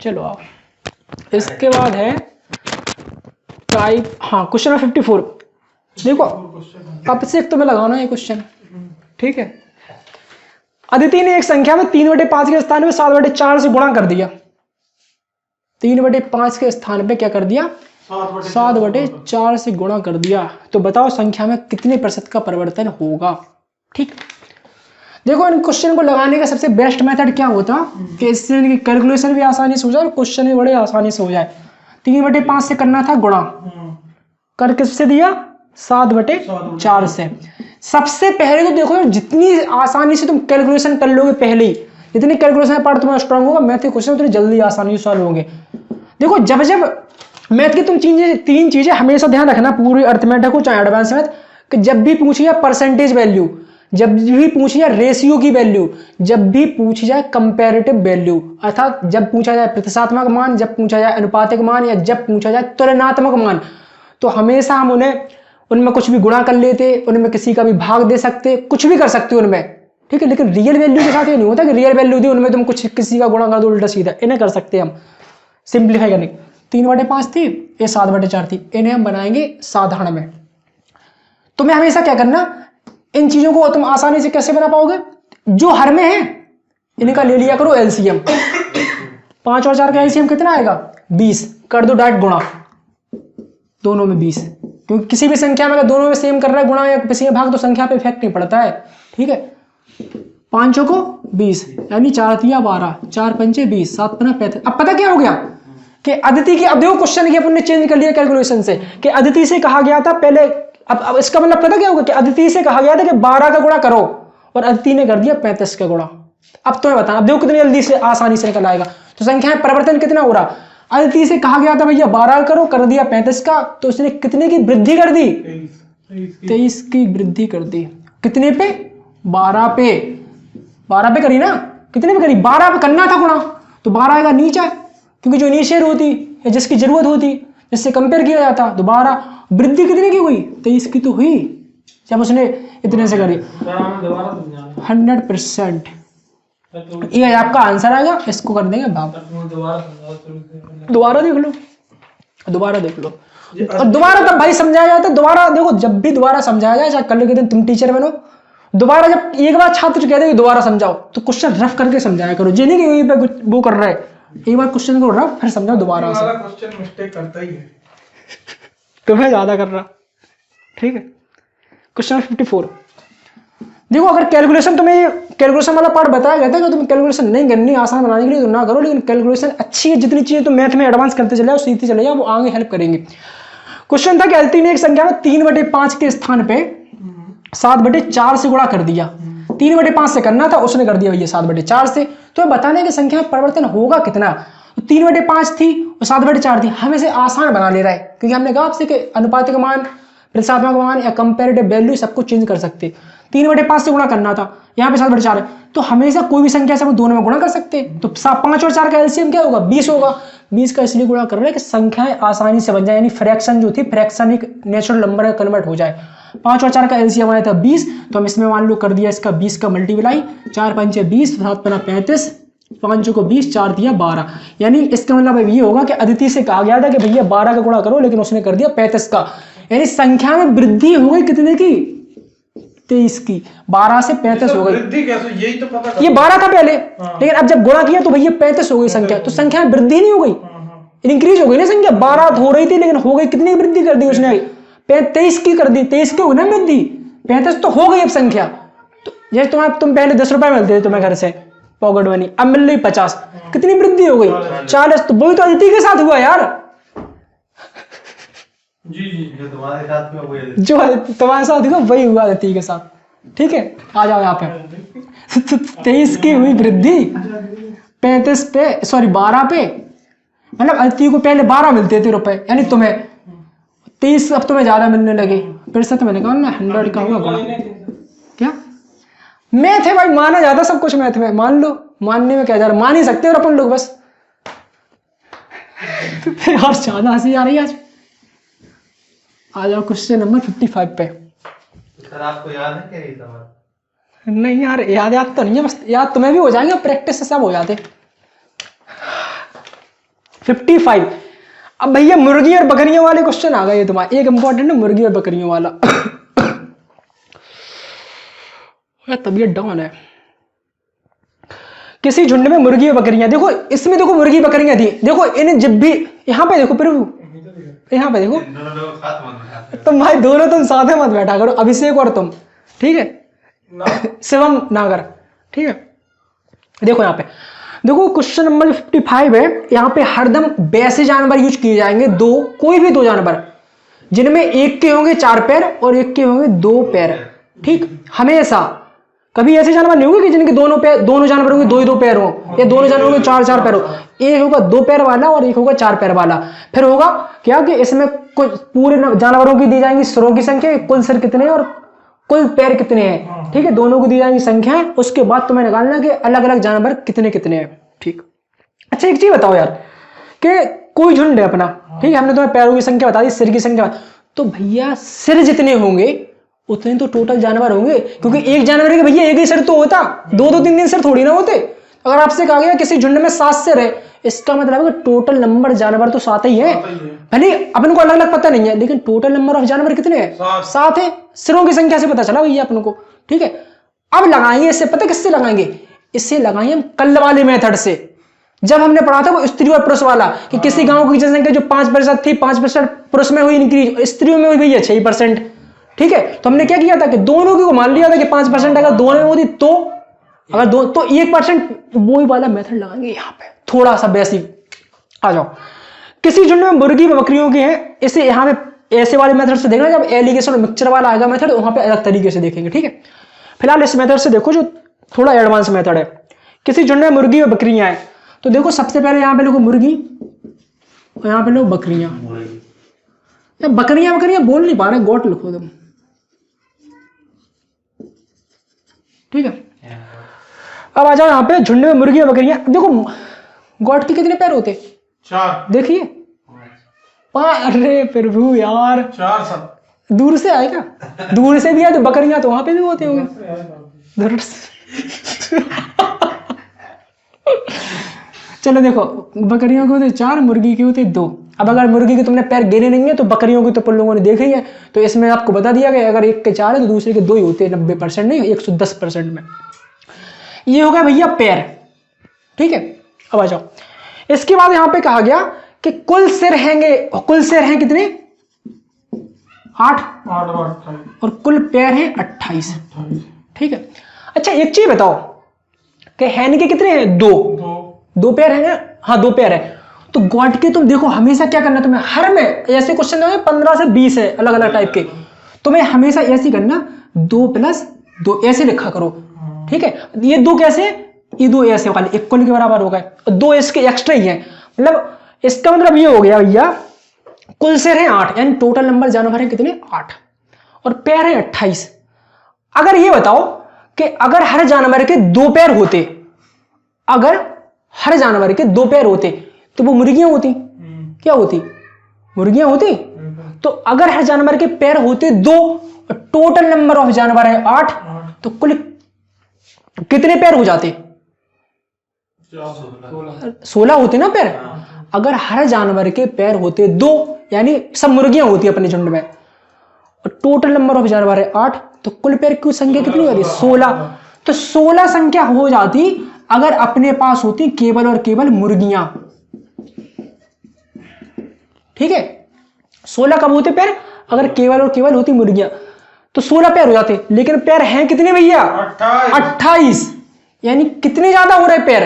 चलो आओ। इसके बाद है टाइप, हाँ क्वेश्चन नंबर 54। देखो अब से एक तो मैं लगाना है क्वेश्चन, ठीक है। अदिति ने एक संख्या में 3/5 के स्थान पे 7/4 से गुणा कर दिया। 3/5 के स्थान पे क्या कर दिया 7/4 से गुणा कर दिया, तो बताओ संख्या में कितने प्रतिशत का परिवर्तन होगा, ठीक। देखो इन क्वेश्चन को लगाने का सबसे बेस्ट मेथड क्या होता कि इससे कैलकुलेशन भी आसानी से हो जाए और क्वेश्चन भी बड़े आसानी से हो जाए। 3/5 से करना था गुणा, कर किससे दिया 7/4 से। सबसे पहले तो देखो जितनी आसानी से तुम कैलकुलेशन कर लोगे, पहले ही जितनी कैलकुलेशन पार्ट तुम्हारा स्ट्रांग होगा, मैथ के क्वेश्चन उतनी जल्दी आसानी से सॉल्व होंगे। देखो जब मैथ की तुम तीन चीजें हमेशा ध्यान रखना, पूरी अर्थमेटिक हो चाहे एडवांस मैथ, कि जब भी पूछी जाए परसेंटेज वैल्यू, जब भी पूछी जाए रेशियो की वैल्यू, जब भी पूछी जाए कंपैरेटिव वैल्यू, अर्थात जब पूछा जाए प्रतिशतात्मक मान, जब पूछा जाए अनुपातिक मान, या जब पूछा जाए तुलनात्मक मान, तो हमेशा हम उनमें कुछ भी गुणा कर लेते, उनमें किसी का भी भाग दे सकते, कुछ भी कर सकते उनमें, ठीक है। लेकिन रियल वैल्यू के साथ ये नहीं होता कि रियल वैल्यू दी उनमें तुम कुछ किसी का गुणा कर दो उल्टा सीधा, इन्हें कर सकते हम सिंप्लीफाई करने। 3/5 थी, ये 7/4 थी, इन्हें हम बनाएंगे साधारण में। तुम्हें हमेशा क्या करना, इन चीजों को तुम आसानी से कैसे बना पाओगे, जो हर में है इनका ले लिया करो एलसीएम। 5 और 4 का एलसीएम कितना आएगा 20, कर दो डायरेक्ट गुणा, दोनों में 20, क्योंकि किसी भी संख्या में अगर दोनों में सेम कर रहा है गुणा या किसी में भाग, तो संख्या पे इफेक्ट नहीं पड़ता है, ठीक है। 5 को 20 यानी 4 तिया 12, 4 पंचे 20, 7 पंजा 35। अब पता क्या हो गया कि अदिति की, अब देखो क्वेश्चन की अपन ने चेंज कर लिया कैलकुलेशन से, कि अदिति से कहा गया था पहले, अब इसका मतलब पता क्या होगा कि अदिति से कहा गया था कि 12 का गुणा करो, और अदिति ने कर दिया 35 का गुणा। अब तुम्हें बताना, अब देखो कितनी जल्दी से आसानी से निकल आएगा। तो संख्या में परिवर्तन कितना हो रहा, अदिति से कहा गया था भैया 12 करो, कर दिया 35 का, तो उसने कितने की वृद्धि कर दी? 23 की वृद्धि कर दी। कितने पे? 12 पे। 12 पे करी ना, कितने पे करी? 12 पे करना था गुणा, तो 12 का नीचा, क्योंकि जो इनिशियल होती या जिसकी जरूरत होती, जिससे कंपेयर किया जाता, तो 12। वृद्धि कितने की हुई? 23 की तो हुई जब उसने इतने से करी। 100%। ये आपका आंसर आएगा, इसको कर देंगे भाग। दोबारा देख लो, दोबारा देख लो, और दोबारा तब भाई समझाया जाता है। दोबारा देखो, जब भी दोबारा समझाया जाए, चाहे कल के दिन तुम टीचर बनो, दोबारा जब एक बार छात्र कहते हैं दोबारा समझाओ, तो क्वेश्चन रफ करके समझाया करो। जे नहीं कि यहीं पे कुछ वो कर रहा है, एक बार क्वेश्चन को रफ फिर समझाओ दोबारा से। क्वेश्चन मिस्टेक करता ही है, तुम्हें ज्यादा कर रहा, ठीक है। क्वेश्चन 54 देखो, अगर कैलकुलेशन तुम्हें कैलकुलेशन वाला पार्ट बताया गया था कि तुम्हें कैलकुलेशन नहीं करनी, आसान बनाने के लिए तो ना करो, लेकिन कैलकुलेशन अच्छी है, जितनी चीजें तुम मैथ में एडवांस करते चले जाओ, सीखते चले जाओ, वो आगे हेल्प करेंगे। क्वेश्चन था कि अदिति ने एक संख्या में 3/5 के स्थान पे 7/4 से गुणा कर दिया। 3/5 से करना था, उसने कर दिया भैया 7/4 से। तो बताने की संख्या में परिवर्तन होगा कितना? 3/5 थी और 7/4 थी, हम इसे आसान बना ले रहा है, क्योंकि हमने कहा आपसे कि अनुपातिक मान, प्रतिस्थापक मान या कंपैरेटिव वैल्यू सब कुछ चेंज कर सकते। 3/5 से गुणा करना था, यहाँ पे 7/4 है, तो हमेशा कोई भी संख्या से हम दोनों में गुणा कर सकते हैं। तो 5 और 4 का एलसीएम क्या होगा? 20 होगा। 20 का इसलिए गुणा कर रहे हैं कि संख्याएं आसानी से बन जाए, यानी फ्रैक्शन जो थी, फ्रैक्शन एक नेचुरल नंबर में कन्वर्ट हो जाए। 5 और 4 का एलसीएम आया था 20, तो हम इसमें मान लो कर दिया इसका 20 का मल्टीप्लाई, 4 5 20, 7 5 35, 5 को 20, 4 दिया 12। यानी इसका मतलब ये होगा कि अदिति से कहा गया था कि भैया 12 का गुणा करो, लेकिन उसने कर दिया 35 का, यानी संख्या में वृद्धि हो गई कितने की? 23 की। 12 से 35 हो गई। वृद्धि कैसे? यही तो पता ये 12 था पहले, लेकिन अब जब गुणा किया तो भैया 35 हो गई संख्या, तो संख्या में वृद्धि नहीं हो गई, इंक्रीज हो गई ना संख्या। 12 हो रही थी, लेकिन हो गई कितनी वृद्धि कर दी उसने? 23 की कर दी। 23 की हो ना वृद्धि, 35 तो हो गई अब संख्या। तो जैसे तुम पहले 10 रुपए मिलते थे तुम्हें घर से पॉकेट मनी, अब मिल रही 50, कितनी वृद्धि हो गई? 40। तो वही तो अदिति के साथ हुआ यार, जी जी, जो तुम्हारे साथ में हुआ, जो तुम्हारे साथ हुआ वही हुआ अदिति के साथ, ठीक है। आ जाओ यहाँ पे। 23 की हुई वृद्धि 35 पे, सॉरी 12 पे, मतलब अदिति को पहले 12 मिलते थे रुपए, यानी तुम्हें 23 अब तुम्हें ज्यादा मिलने लगे। फिर से तुम्हें निकालना 100 का हुआ गुणा। क्या मैथ है भाई, माना जाता सब कुछ मैथ में, मान लो, मानने में क्या जा रहा, मान ही सकते हो अपन लोग बस। यार ज्यादा हंसी आ रही है आज। आ जाओ क्वेश्चन नंबर 55 पे। सर आपको याद है क्या ये सवाल? नहीं यार, याद तो नहीं है, बस याद तुम्हें भी हो जाएंगे, प्रैक्टिस से सब हो जाते। 55। अब भैया मुर्गी और बकरियों वाले क्वेश्चन आ गए तुम्हारे, एक इंपॉर्टेंट है मुर्गी और बकरियों वाला। तबीयत डाउन है। किसी झुंड में मुर्गी और बकरियां, देखो इसमें देखो मुर्गी बकरियां थी, देखो इन्हें जब भी यहाँ पे देखो प्रभु, यहाँ पे देखो, तुम भाई दोनों तुम साथ में मत बैठा करो, अभिषेक और तुम, ठीक है, शिवम नागर, ठीक है। देखो यहाँ पे देखो क्वेश्चन नंबर 55 है, यहाँ पे हरदम वैसे जानवर यूज किए जाएंगे, दो, कोई भी दो जानवर जिनमें एक के होंगे 4 पैर और एक के होंगे 2 पैर, ठीक। हमेशा कभी ऐसे जानवर नहीं होंगे कि जिनके दोनों जानवरों के 2 पैर हो, या दोनों जानवरों के 4 पैर हो। एक होगा 2 पैर वाला और एक होगा 4 पैर वाला। फिर होगा क्या कि इसमें कुछ पूरे जानवरों की दी जाएंगी सिरों की संख्या, कुल सिर कितने हैं और कुल पैर कितने हैं, ठीक है, दोनों को दी जाएंगी संख्या। उसके बाद तुम्हें निकालना कि अलग अलग जानवर कितने कितने हैं, ठीक। अच्छा एक चीज बताओ यार, कि कोई झुंड है अपना, ठीक है, हमने तुम्हें पैरों की संख्या बता दी, सिर की संख्या, तो भैया सिर जितने होंगे उतने तो टोटल जानवर होंगे, क्योंकि एक जानवर के भैया एक ही सिर तो होता, 2-2-3 सिर थोड़ी ना होते। अगर आपसे कहा गया किसी झुंड में 7 सिर है, इसका मतलब है कि टोटल नंबर जानवर तो 7 ही है, भले अपन को अलग अलग पता नहीं है, लेकिन टोटल नंबर ऑफ जानवर कितने हैं? 7 है। सिरों की संख्या से पता चला भैया अपन को, ठीक है। अब लगाएंगे इससे, पता किससे लगाएंगे? इससे लगाएंगे हम कल वाले मेथड से, जब हमने पढ़ा था वो स्त्री और पुरुष वाला, कि किसी गांव की जनसंख्या जो 5% थी, 5% पुरुष में हुई इंक्रीज, स्त्रियों में हुई भैया 6%, ठीक है। तो हमने क्या किया था कि दोनों की को मान लिया था कि 5% अगर दोनों में होती तो, अगर दो तो 1%, वही वाला मेथड लगाएंगे यहाँ पे, थोड़ा सा बेसिक। आ जाओ, किसी झुंड में मुर्गी व बकरियों की है, इसे यहाँ पे ऐसे वाले मेथड से देखना, जब एलिगेशन और मिक्सचर वाला आएगा मेथड वहां पे अलग तरीके से देखेंगे, ठीक है। फिलहाल इस मेथड से देखो जो थोड़ा एडवांस मेथड है। किसी झुंड में मुर्गी व बकरियां हैं, तो देखो सबसे पहले यहाँ पे देखो मुर्गी और यहाँ पे लो बकरियां। या बकरियां बकरियां बोल नहीं पा रहे, गोट लिखो तुम। ठीक है, अब आ जाओ यहाँ पे झुंड में मुर्गियां बकरियां। देखो गोट के कितने पैर होते? 4। देखिए 5। अरे प्रभु यार, 4 सब दूर से आएगा, दूर से भी है तो बकरियां तो वहां पे भी होते होंगे। दूर से। चलो देखो, बकरियों के होते 4, मुर्गी के होते 2। अब अगर मुर्गी के तुमने पैर गिने नहीं है तो बकरियों की तो तुम लोगों ने देखी है, तो इसमें आपको बता दिया गया अगर एक के 4 है तो दूसरे के 2 ही होते हैं। 90% नहीं, 110% में। ये हो गया भैया पैर। ठीक है, अब आ जाओ, इसके बाद यहां पे कहा गया कि कुल सिर हैंगे, कुल सिर हैं कितने? 8 और कुल पैर हैं 28। ठीक है, अच्छा एक चीज बताओ कि हैन के कितने हैं? 2 पैर हैं। हाँ 2 पैर है। तो गॉड के तुम देखो हमेशा क्या करना तुम्हें, हर में ऐसे क्वेश्चन 15 से 20 है अलग अलग टाइप के, तुम्हें हमेशा ऐसे ही करना 2 + 2 ऐसे लिखा करो। ठीक है, ये 2 कैसे, ये 2 ऐसे वाले इक्वल के बराबर हो गए, 2 इसके एक्स्ट्रा ही है। मतलब इसका मतलब ये हो गया भैया, कुल सिर है 8 यानी टोटल नंबर जानवर है कितने? 8 और पैर है 28। अगर ये बताओ कि अगर हर जानवर के 2 पैर होते, अगर हर जानवर के 2 पैर होते तो वो मुर्गियां होती। क्या होती? मुर्गियां होती। तो अगर हर जानवर के पैर होते 2 और टोटल नंबर ऑफ जानवर है 8, तो कुल कितने पैर हो जाते? 16 होते ना पैर। अगर हर जानवर के पैर होते 2 यानी सब मुर्गियां होती अपने झुंड में, और टोटल नंबर ऑफ जानवर है 8, तो कुल पैर की संख्या कितनी होती? 16। तो 16 संख्या हो जाती अगर अपने पास होती केवल और केवल मुर्गियां। ठीक है, 16 कब होते पैर? अगर केवल और केवल होती मुर्गियां तो 16 पैर हो जाते। लेकिन पैर हैं कितने भैया? 28। यानी कितने ज्यादा हो रहे पैर?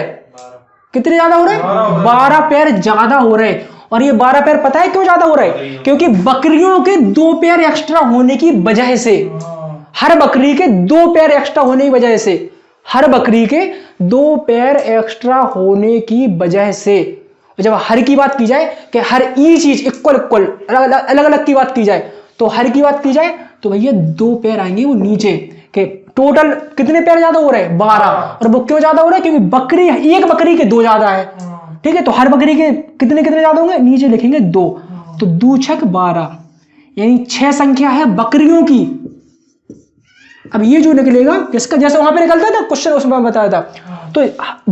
कितने ज्यादा हो रहे? 12 पैर ज्यादा हो रहे। और ये 12 पैर पता है क्यों ज्यादा हो रहे? क्योंकि बकरियों के 2 पैर एक्स्ट्रा होने की वजह से, हर बकरी के 2 पैर एक्स्ट्रा होने की वजह से, हर बकरी के 2 पैर एक्स्ट्रा होने की वजह से। जब हर की बात की जाए कि हर ई चीज इक्वल इक्वल अलग अलग की बात की जाए, तो हर की बात की जाए तो भैया 2 पैर आएंगे वो नीचे के। टोटल कितने पैर ज्यादा हो रहे हैं? 12। और वो क्यों ज्यादा हो रहा है? क्योंकि बकरी, एक बकरी के 2 ज्यादा है। ठीक है, तो हर बकरी के कितने कितने ज्यादा होंगे? नीचे लिखेंगे 2। तो 2 × 6 = 12 यानी 6 संख्या है बकरियों की। अब ये जो निकलेगा किसका, जैसे वहां पे निकलता था क्वेश्चन उसमें बताया था, तो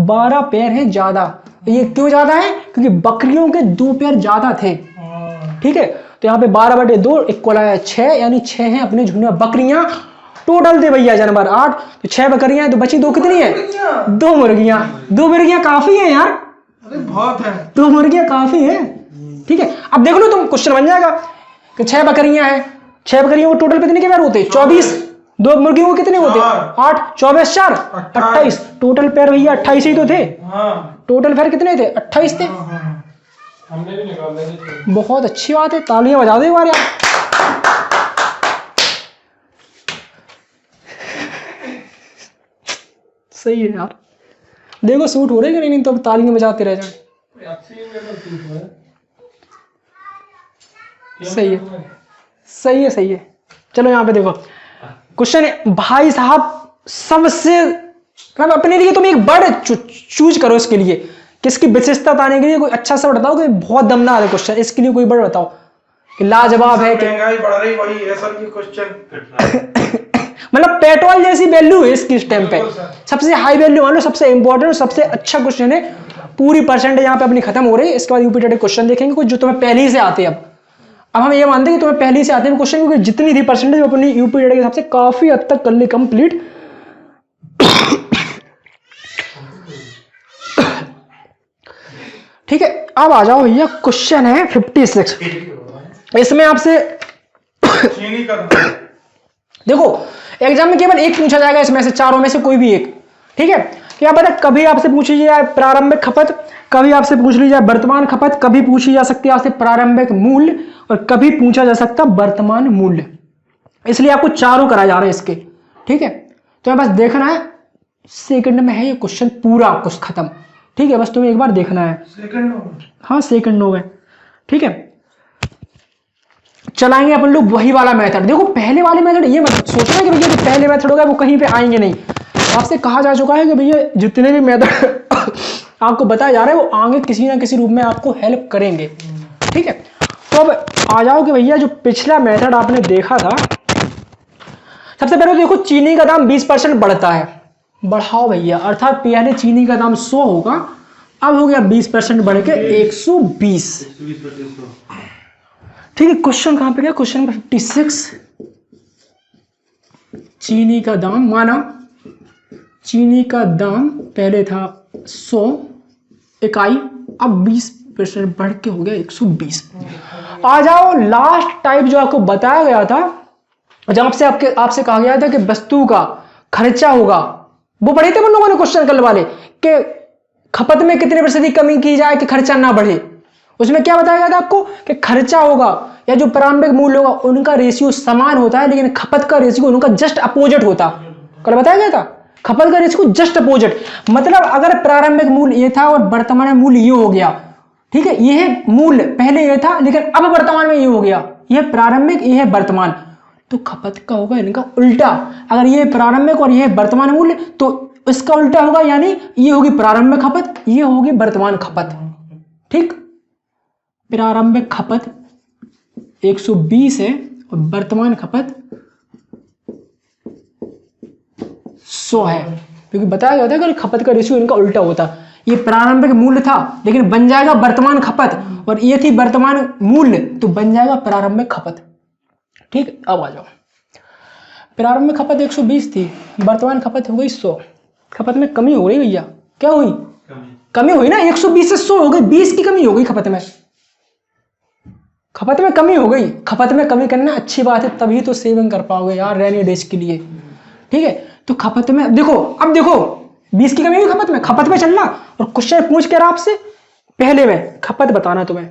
12 पैर है ज्यादा। ये क्यों ज्यादा है? क्योंकि बकरियों के 2 पैर ज्यादा थे। ठीक है, तो यहाँ पे 12/2 इक्वल है 6 यानी 6 है अपने झुंड में बकरियां। टोटल थे भैया जानवर 8, तो 6 बकरियां तो बची 2 कितनी है? 2 मुर्गियां। 2 मुर्गियां काफी है यार, बहुत है। 2 मुर्गियां काफी है। ठीक है, अब देख लो तुम क्वेश्चन बन जाएगा कि 6 बकरियां हैं, 6 बकरियों को टोटल कितने के पैर होते? 24। 2 मुर्गियों को कितने होते? 8। 24 4 28। टोटल पैर भैया 28 ही तो थे। टोटल पैर कितने थे? 28 थे। हमने भी निकाल दिया। बहुत अच्छी बात है, तालियां बजा दो एक बार यार। सही है यार, देखो सूट हो रहे कि नहीं, तो अब तालियां बजाते रह जाए। सही है, सही है, सही है। चलो यहाँ पे देखो क्वेश्चन है भाई साहब, सबसे अपने लिए तुम एक वर्ड चूज करो इसके लिए, किसकी विशेषता बताने के लिए कोई अच्छा सा बताओ कि बहुत दमदार है क्वेश्चन, इसके लिए कोई वर्ड बताओ कि लाजवाब है कि महंगाई बढ़ रही, वही है सर की क्वेश्चन। मतलब पेट्रोल जैसी वैल्यू है इसकी इस टाइम पे, सबसे हाई वैल्यू मान लो, सबसे इंपॉर्टेंट और सबसे अच्छा क्वेश्चन है। पूरी परसेंट यहाँ पे अपनी खत्म हो रही है। इसके बाद यूपी टेट क्वेश्चन देखेंगे कुछ जो तुम्हें पहले ही से आते हैं। अब हम ये मानते हैं कि तुम्हें पहले ही से आते हैं क्वेश्चन, क्योंकि जितनी थी परसेंटेज अपनी यूपी टेट के हिसाब से काफी हद तक कर ली कंप्लीट। ठीक है, अब आ जाओ भैया, क्वेश्चन है 56। इसमें आपसे देखो एग्जाम में केवल एक पूछा जाएगा इसमें से, चारों में से कोई भी एक। ठीक है, क्या पता कभी आपसे पूछी जाए प्रारंभिक खपत, कभी आपसे पूछ ली जाए वर्तमान खपत, कभी पूछी जा सकती है आपसे प्रारंभिक मूल्य, और कभी पूछा जा सकता वर्तमान मूल्य। इसलिए आपको चारों कराए जा रहे हैं इसके। ठीक है, तो बस देखना है, सेकंड में है ये क्वेश्चन पूरा कुछ खत्म। ठीक है, बस तुम्हें एक बार देखना है। सेकंड? हाँ सेकंडों में, ठीक है, चलाएंगे अपन लोग वही वाला मेथड। देखो पहले वाले मेथड ये मत सोचना कि भैया जो पहले मेथड होगा वो कहीं पे आएंगे नहीं। आपसे कहा जा चुका है कि भैया जितने भी मेथड आपको बताया जा रहा है वो आगे किसी ना किसी रूप में आपको हेल्प करेंगे। ठीक है, तो अब आ जाओ कि भैया जो पिछला मेथड आपने देखा था, सबसे पहले देखो चीनी का दाम 20% बढ़ता है, बढ़ाओ भैया, अर्थात पहले चीनी का दाम 100 होगा, अब हो गया 20% बढ़ के 120। ठीक है, क्वेश्चन कहां पे गया, क्वेश्चन नंबर 56। चीनी का दाम, माना चीनी का दाम पहले था 100 इकाई, अब 20% बढ़ के हो गया 120। आ जाओ लास्ट टाइप जो आपको बताया गया था, जब आपसे कहा गया था कि वस्तु का खर्चा होगा, वो पढ़े थे हम लोगों ने क्वेश्चन कल वाले, कि खपत में कितने % कमी की जाए कि खर्चा ना बढ़े। उसमें क्या बताया गया था आपको कि खर्चा होगा या जो प्रारंभिक मूल्य होगा उनका रेशियो समान होता है, लेकिन खपत का रेशियो उनका जस्ट अपोजिट होता। कल बताया गया था खपत का रेशियो जस्ट अपोजिट, मतलब अगर प्रारंभिक मूल्य ये था और वर्तमान मूल्य ये हो गया, ठीक है, ये है मूल्य पहले ये था लेकिन अब वर्तमान में ये हो गया, यह प्रारंभिक ये है वर्तमान, तो खपत का होगा इनका उल्टा। अगर ये प्रारंभिक और ये वर्तमान मूल्य तो इसका उल्टा होगा, यानी ये होगी प्रारंभिक खपत, ये होगी वर्तमान खपत। ठीक, प्रारंभिक खपत 120 है और वर्तमान खपत 100 है, क्योंकि बताया गया था कि खपत का रेशियो इनका उल्टा होता। ये प्रारंभिक मूल्य था लेकिन बन जाएगा वर्तमान खपत, और ये थी वर्तमान मूल्य तो बन जाएगा प्रारंभिक खपत। ठीक, अब आ जाओ, प्रारंभिक खपत 120 थी, वर्तमान खपत हो गई 100, खपत में कमी हो गई भैया, क्या हुई, कमी हुई ना, 120 से 100 हो गई, 20 की कमी हो गई खपत में, खपत में कमी हो गई। खपत में कमी करना अच्छी बात है, तभी तो सेविंग कर पाओगे यार रेनी डेज के लिए। ठीक है, तो खपत में देखो, अब देखो 20 की कमी हुई खपत में, खपत में चलना, और क्वेश्चन पूछ के रहा आपसे पहले में खपत बताना तुम्हें।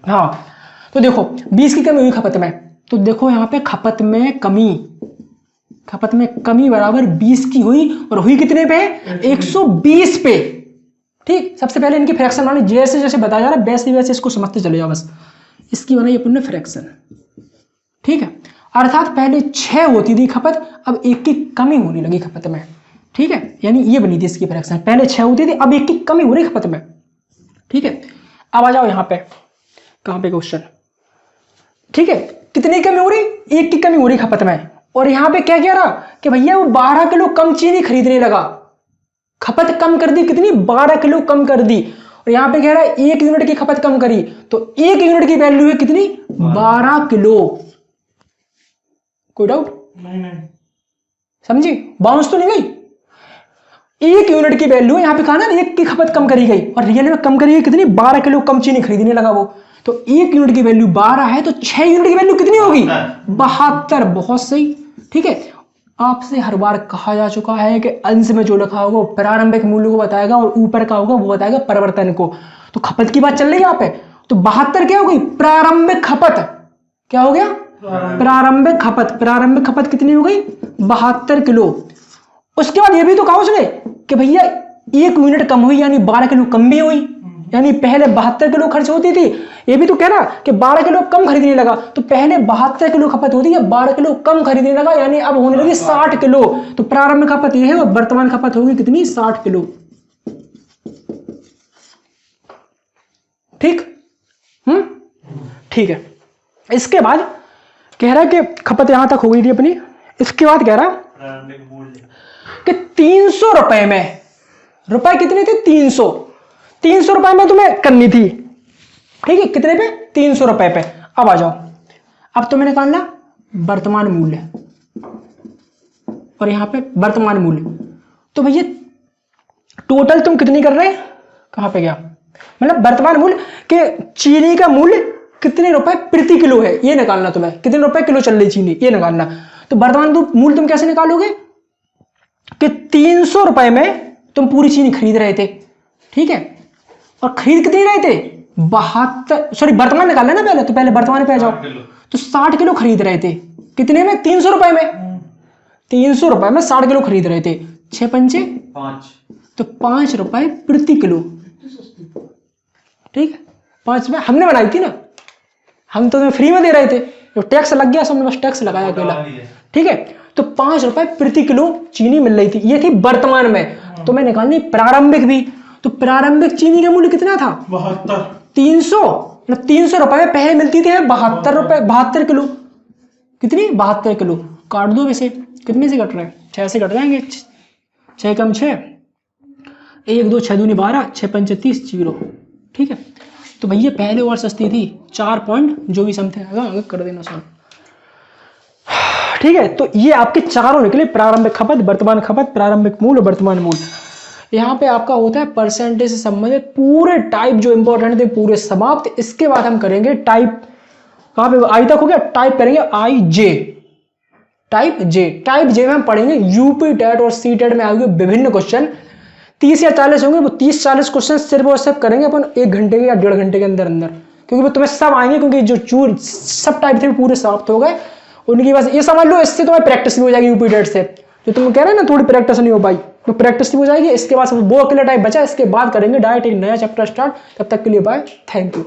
हाँ, तो देखो 20 की कमी हुई खपत में, तो देखो यहाँ पे खपत में कमी बराबर 20 की हुई, और हुई कितने पे, 120 पे। ठीक, सबसे पहले इनकी फ्रैक्शन बनानी, जैसे जैसे बताया जा रहा है वैसे वैसे इसको समझते चले जाओ बस। इसकी बनाई अपन ने फ्रैक्शन, ठीक है, अर्थात पहले 6 होती थी खपत, अब 1 की कमी होने लगी खपत में। ठीक है, यानी ये बनी थी इसकी फ्रैक्शन, पहले 6 होती थी, अब 1 की कमी हो रही खपत में। ठीक है, अब आ जाओ यहाँ पे, कहाँ पे क्वेश्चन, ठीक है, कितनी कमी हो रही, 1 की कमी हो रही खपत में, और यहाँ पे क्या कह रहा कि भैया वो 12 किलो कम चीनी खरीदने लगा, खपत कम कर दी, कितनी, 12 किलो कम कर दी, और यहाँ पे कह रहा है 1 यूनिट की खपत कम करी, तो 1 यूनिट की वैल्यू है कितनी, 12 किलो। कोई डाउट नहीं, समझी, बाउंस तो नहीं गई, 1 यूनिट की वैल्यू यहाँ पे कहा ना 1 की खपत कम करी गई, और रियल में कम करी गई कितनी, 12 किलो कम चीनी खरीदने लगा वो, तो 1 यूनिट की वैल्यू 12 है, तो 6 यूनिट की वैल्यू कितनी होगी, 72। बहुत सही। ठीक है, आपसे हर बार कहा जा चुका है कि अंश में जो लिखा होगा प्रारंभिक मूल्य को बताएगा और ऊपर का होगा वो बताएगा परिवर्तन को। तो खपत की बात चल रही है यहाँ पे, तो 72 क्या हो गई, प्रारंभिक खपत, क्या हो गया, प्रारंभिक खपत, प्रारंभिक खपत कितनी हो गई, 72 किलो। उसके बाद ये भी तो कहा उसने कि भैया 1 यूनिट कम हुई, यानी 12 किलो कम भी हुई, यानी पहले 72 किलो खर्च होती थी, ये भी तो कह रहा कि 12 किलो कम खरीदने लगा, तो पहले 72 किलो खपत होती है, 12 किलो कम खरीदने लगा, यानी अब होने लगी 60 किलो। तो प्रारंभिक खपत ये है और वर्तमान खपत होगी कितनी, 60 किलो। ठीक, ठीक है, इसके बाद कह रहा है कि खपत यहां तक हो गई थी अपनी, इसके बाद कह रहा कि 300 रुपए में, रुपए कितने थे, 300 रुपए में तुम्हें करनी थी। ठीक है, कितने पे, 300 रुपए पे। अब आ जाओ, अब तुम्हें निकालना वर्तमान मूल्य, और यहां पे वर्तमान मूल्य, तो भैया टोटल तुम कितनी कर रहे हैं, कहां पे गया, मतलब वर्तमान मूल्य के चीनी का मूल्य कितने रुपए प्रति किलो है ये निकालना तुम्हें, कितने रुपए किलो चल रही चीनी ये निकालना। तो वर्तमान मूल्य तुम कैसे निकालोगे कि 300 रुपए में तुम पूरी चीनी खरीद रहे थे, ठीक है, और खरीद कितनी रहे थे, 72, सॉरी वर्तमान निकालना ना पहले, तो पहले वर्तमान पे आ जाओ, तो 60 किलो खरीद रहे थे, कितने में, 300 रुपए में, 300 रुपए में 60 किलो खरीद रहे थे, 6 पंचे 5, तो 5 रुपए प्रति किलो। ठीक है, 5 में हमने बनाई थी ना, हम तो तुम्हें फ्री में दे रहे थे, जो टैक्स लग गया सो हमने बस टैक्स लगाया अकेला। ठीक है, तो 5 रुपए प्रति किलो चीनी मिल रही थी, ये थी वर्तमान में। तो मैं निकालनी प्रारंभिक भी, तो प्रारंभिक चीनी का मूल्य कितना था? 300, मतलब 300 रुपए में पहले मिलती थी 72 रुपए, 72 किलो। कितनी? 72 किलो। काट दो इसे, कितने से कट रहे हैं? 6 से कट जाएंगे, 6 कम 6, 1 2 6 दूनी 12, 6 पंचे 30, 0। ठीक है, तो भैया पहले और सस्ती थी 4 पॉइंट जो भी समथिंग आगे कर देना सर। ठीक है, तो ये आपके चारों निकले, प्रारंभिक खपत, वर्तमान खपत, प्रारंभिक मूल्य, वर्तमान मूल्य। यहाँ पे आपका होता है परसेंटेज से संबंधित पूरे टाइप जो इंपॉर्टेंट थे पूरे समाप्त। इसके बाद हम करेंगे टाइप, कहाँ पे आई तक हो गया, टाइप करेंगे आई जे, टाइप जे। टाइप जे में हम पढ़ेंगे यूपी टेट और सी टेट में आएंगे विभिन्न क्वेश्चन, 30 या 40 होंगे, वो 30-40 क्वेश्चन सिर्फ और सिर्फ करेंगे अपन 1 घंटे के या 1.5 घंटे के अंदर अंदर, क्योंकि वो तुम्हें सब आएंगे, क्योंकि जो चूर सब टाइप थे पूरे समाप्त हो गए उनकी। बस ये समझ लो, इससे तुम्हें प्रैक्टिस भी हो जाएगी यूपी टेट से, जो तुम कह रहे हैं ना थोड़ी प्रैक्टिस नहीं हो पाई, तो प्रैक्टिस भी हो जाएगी। इसके बाद वो अकेला टाइप बचा, इसके बाद करेंगे डायरेक्ट एक नया चैप्टर स्टार्ट। तब तक के लिए बाय, थैंक यू।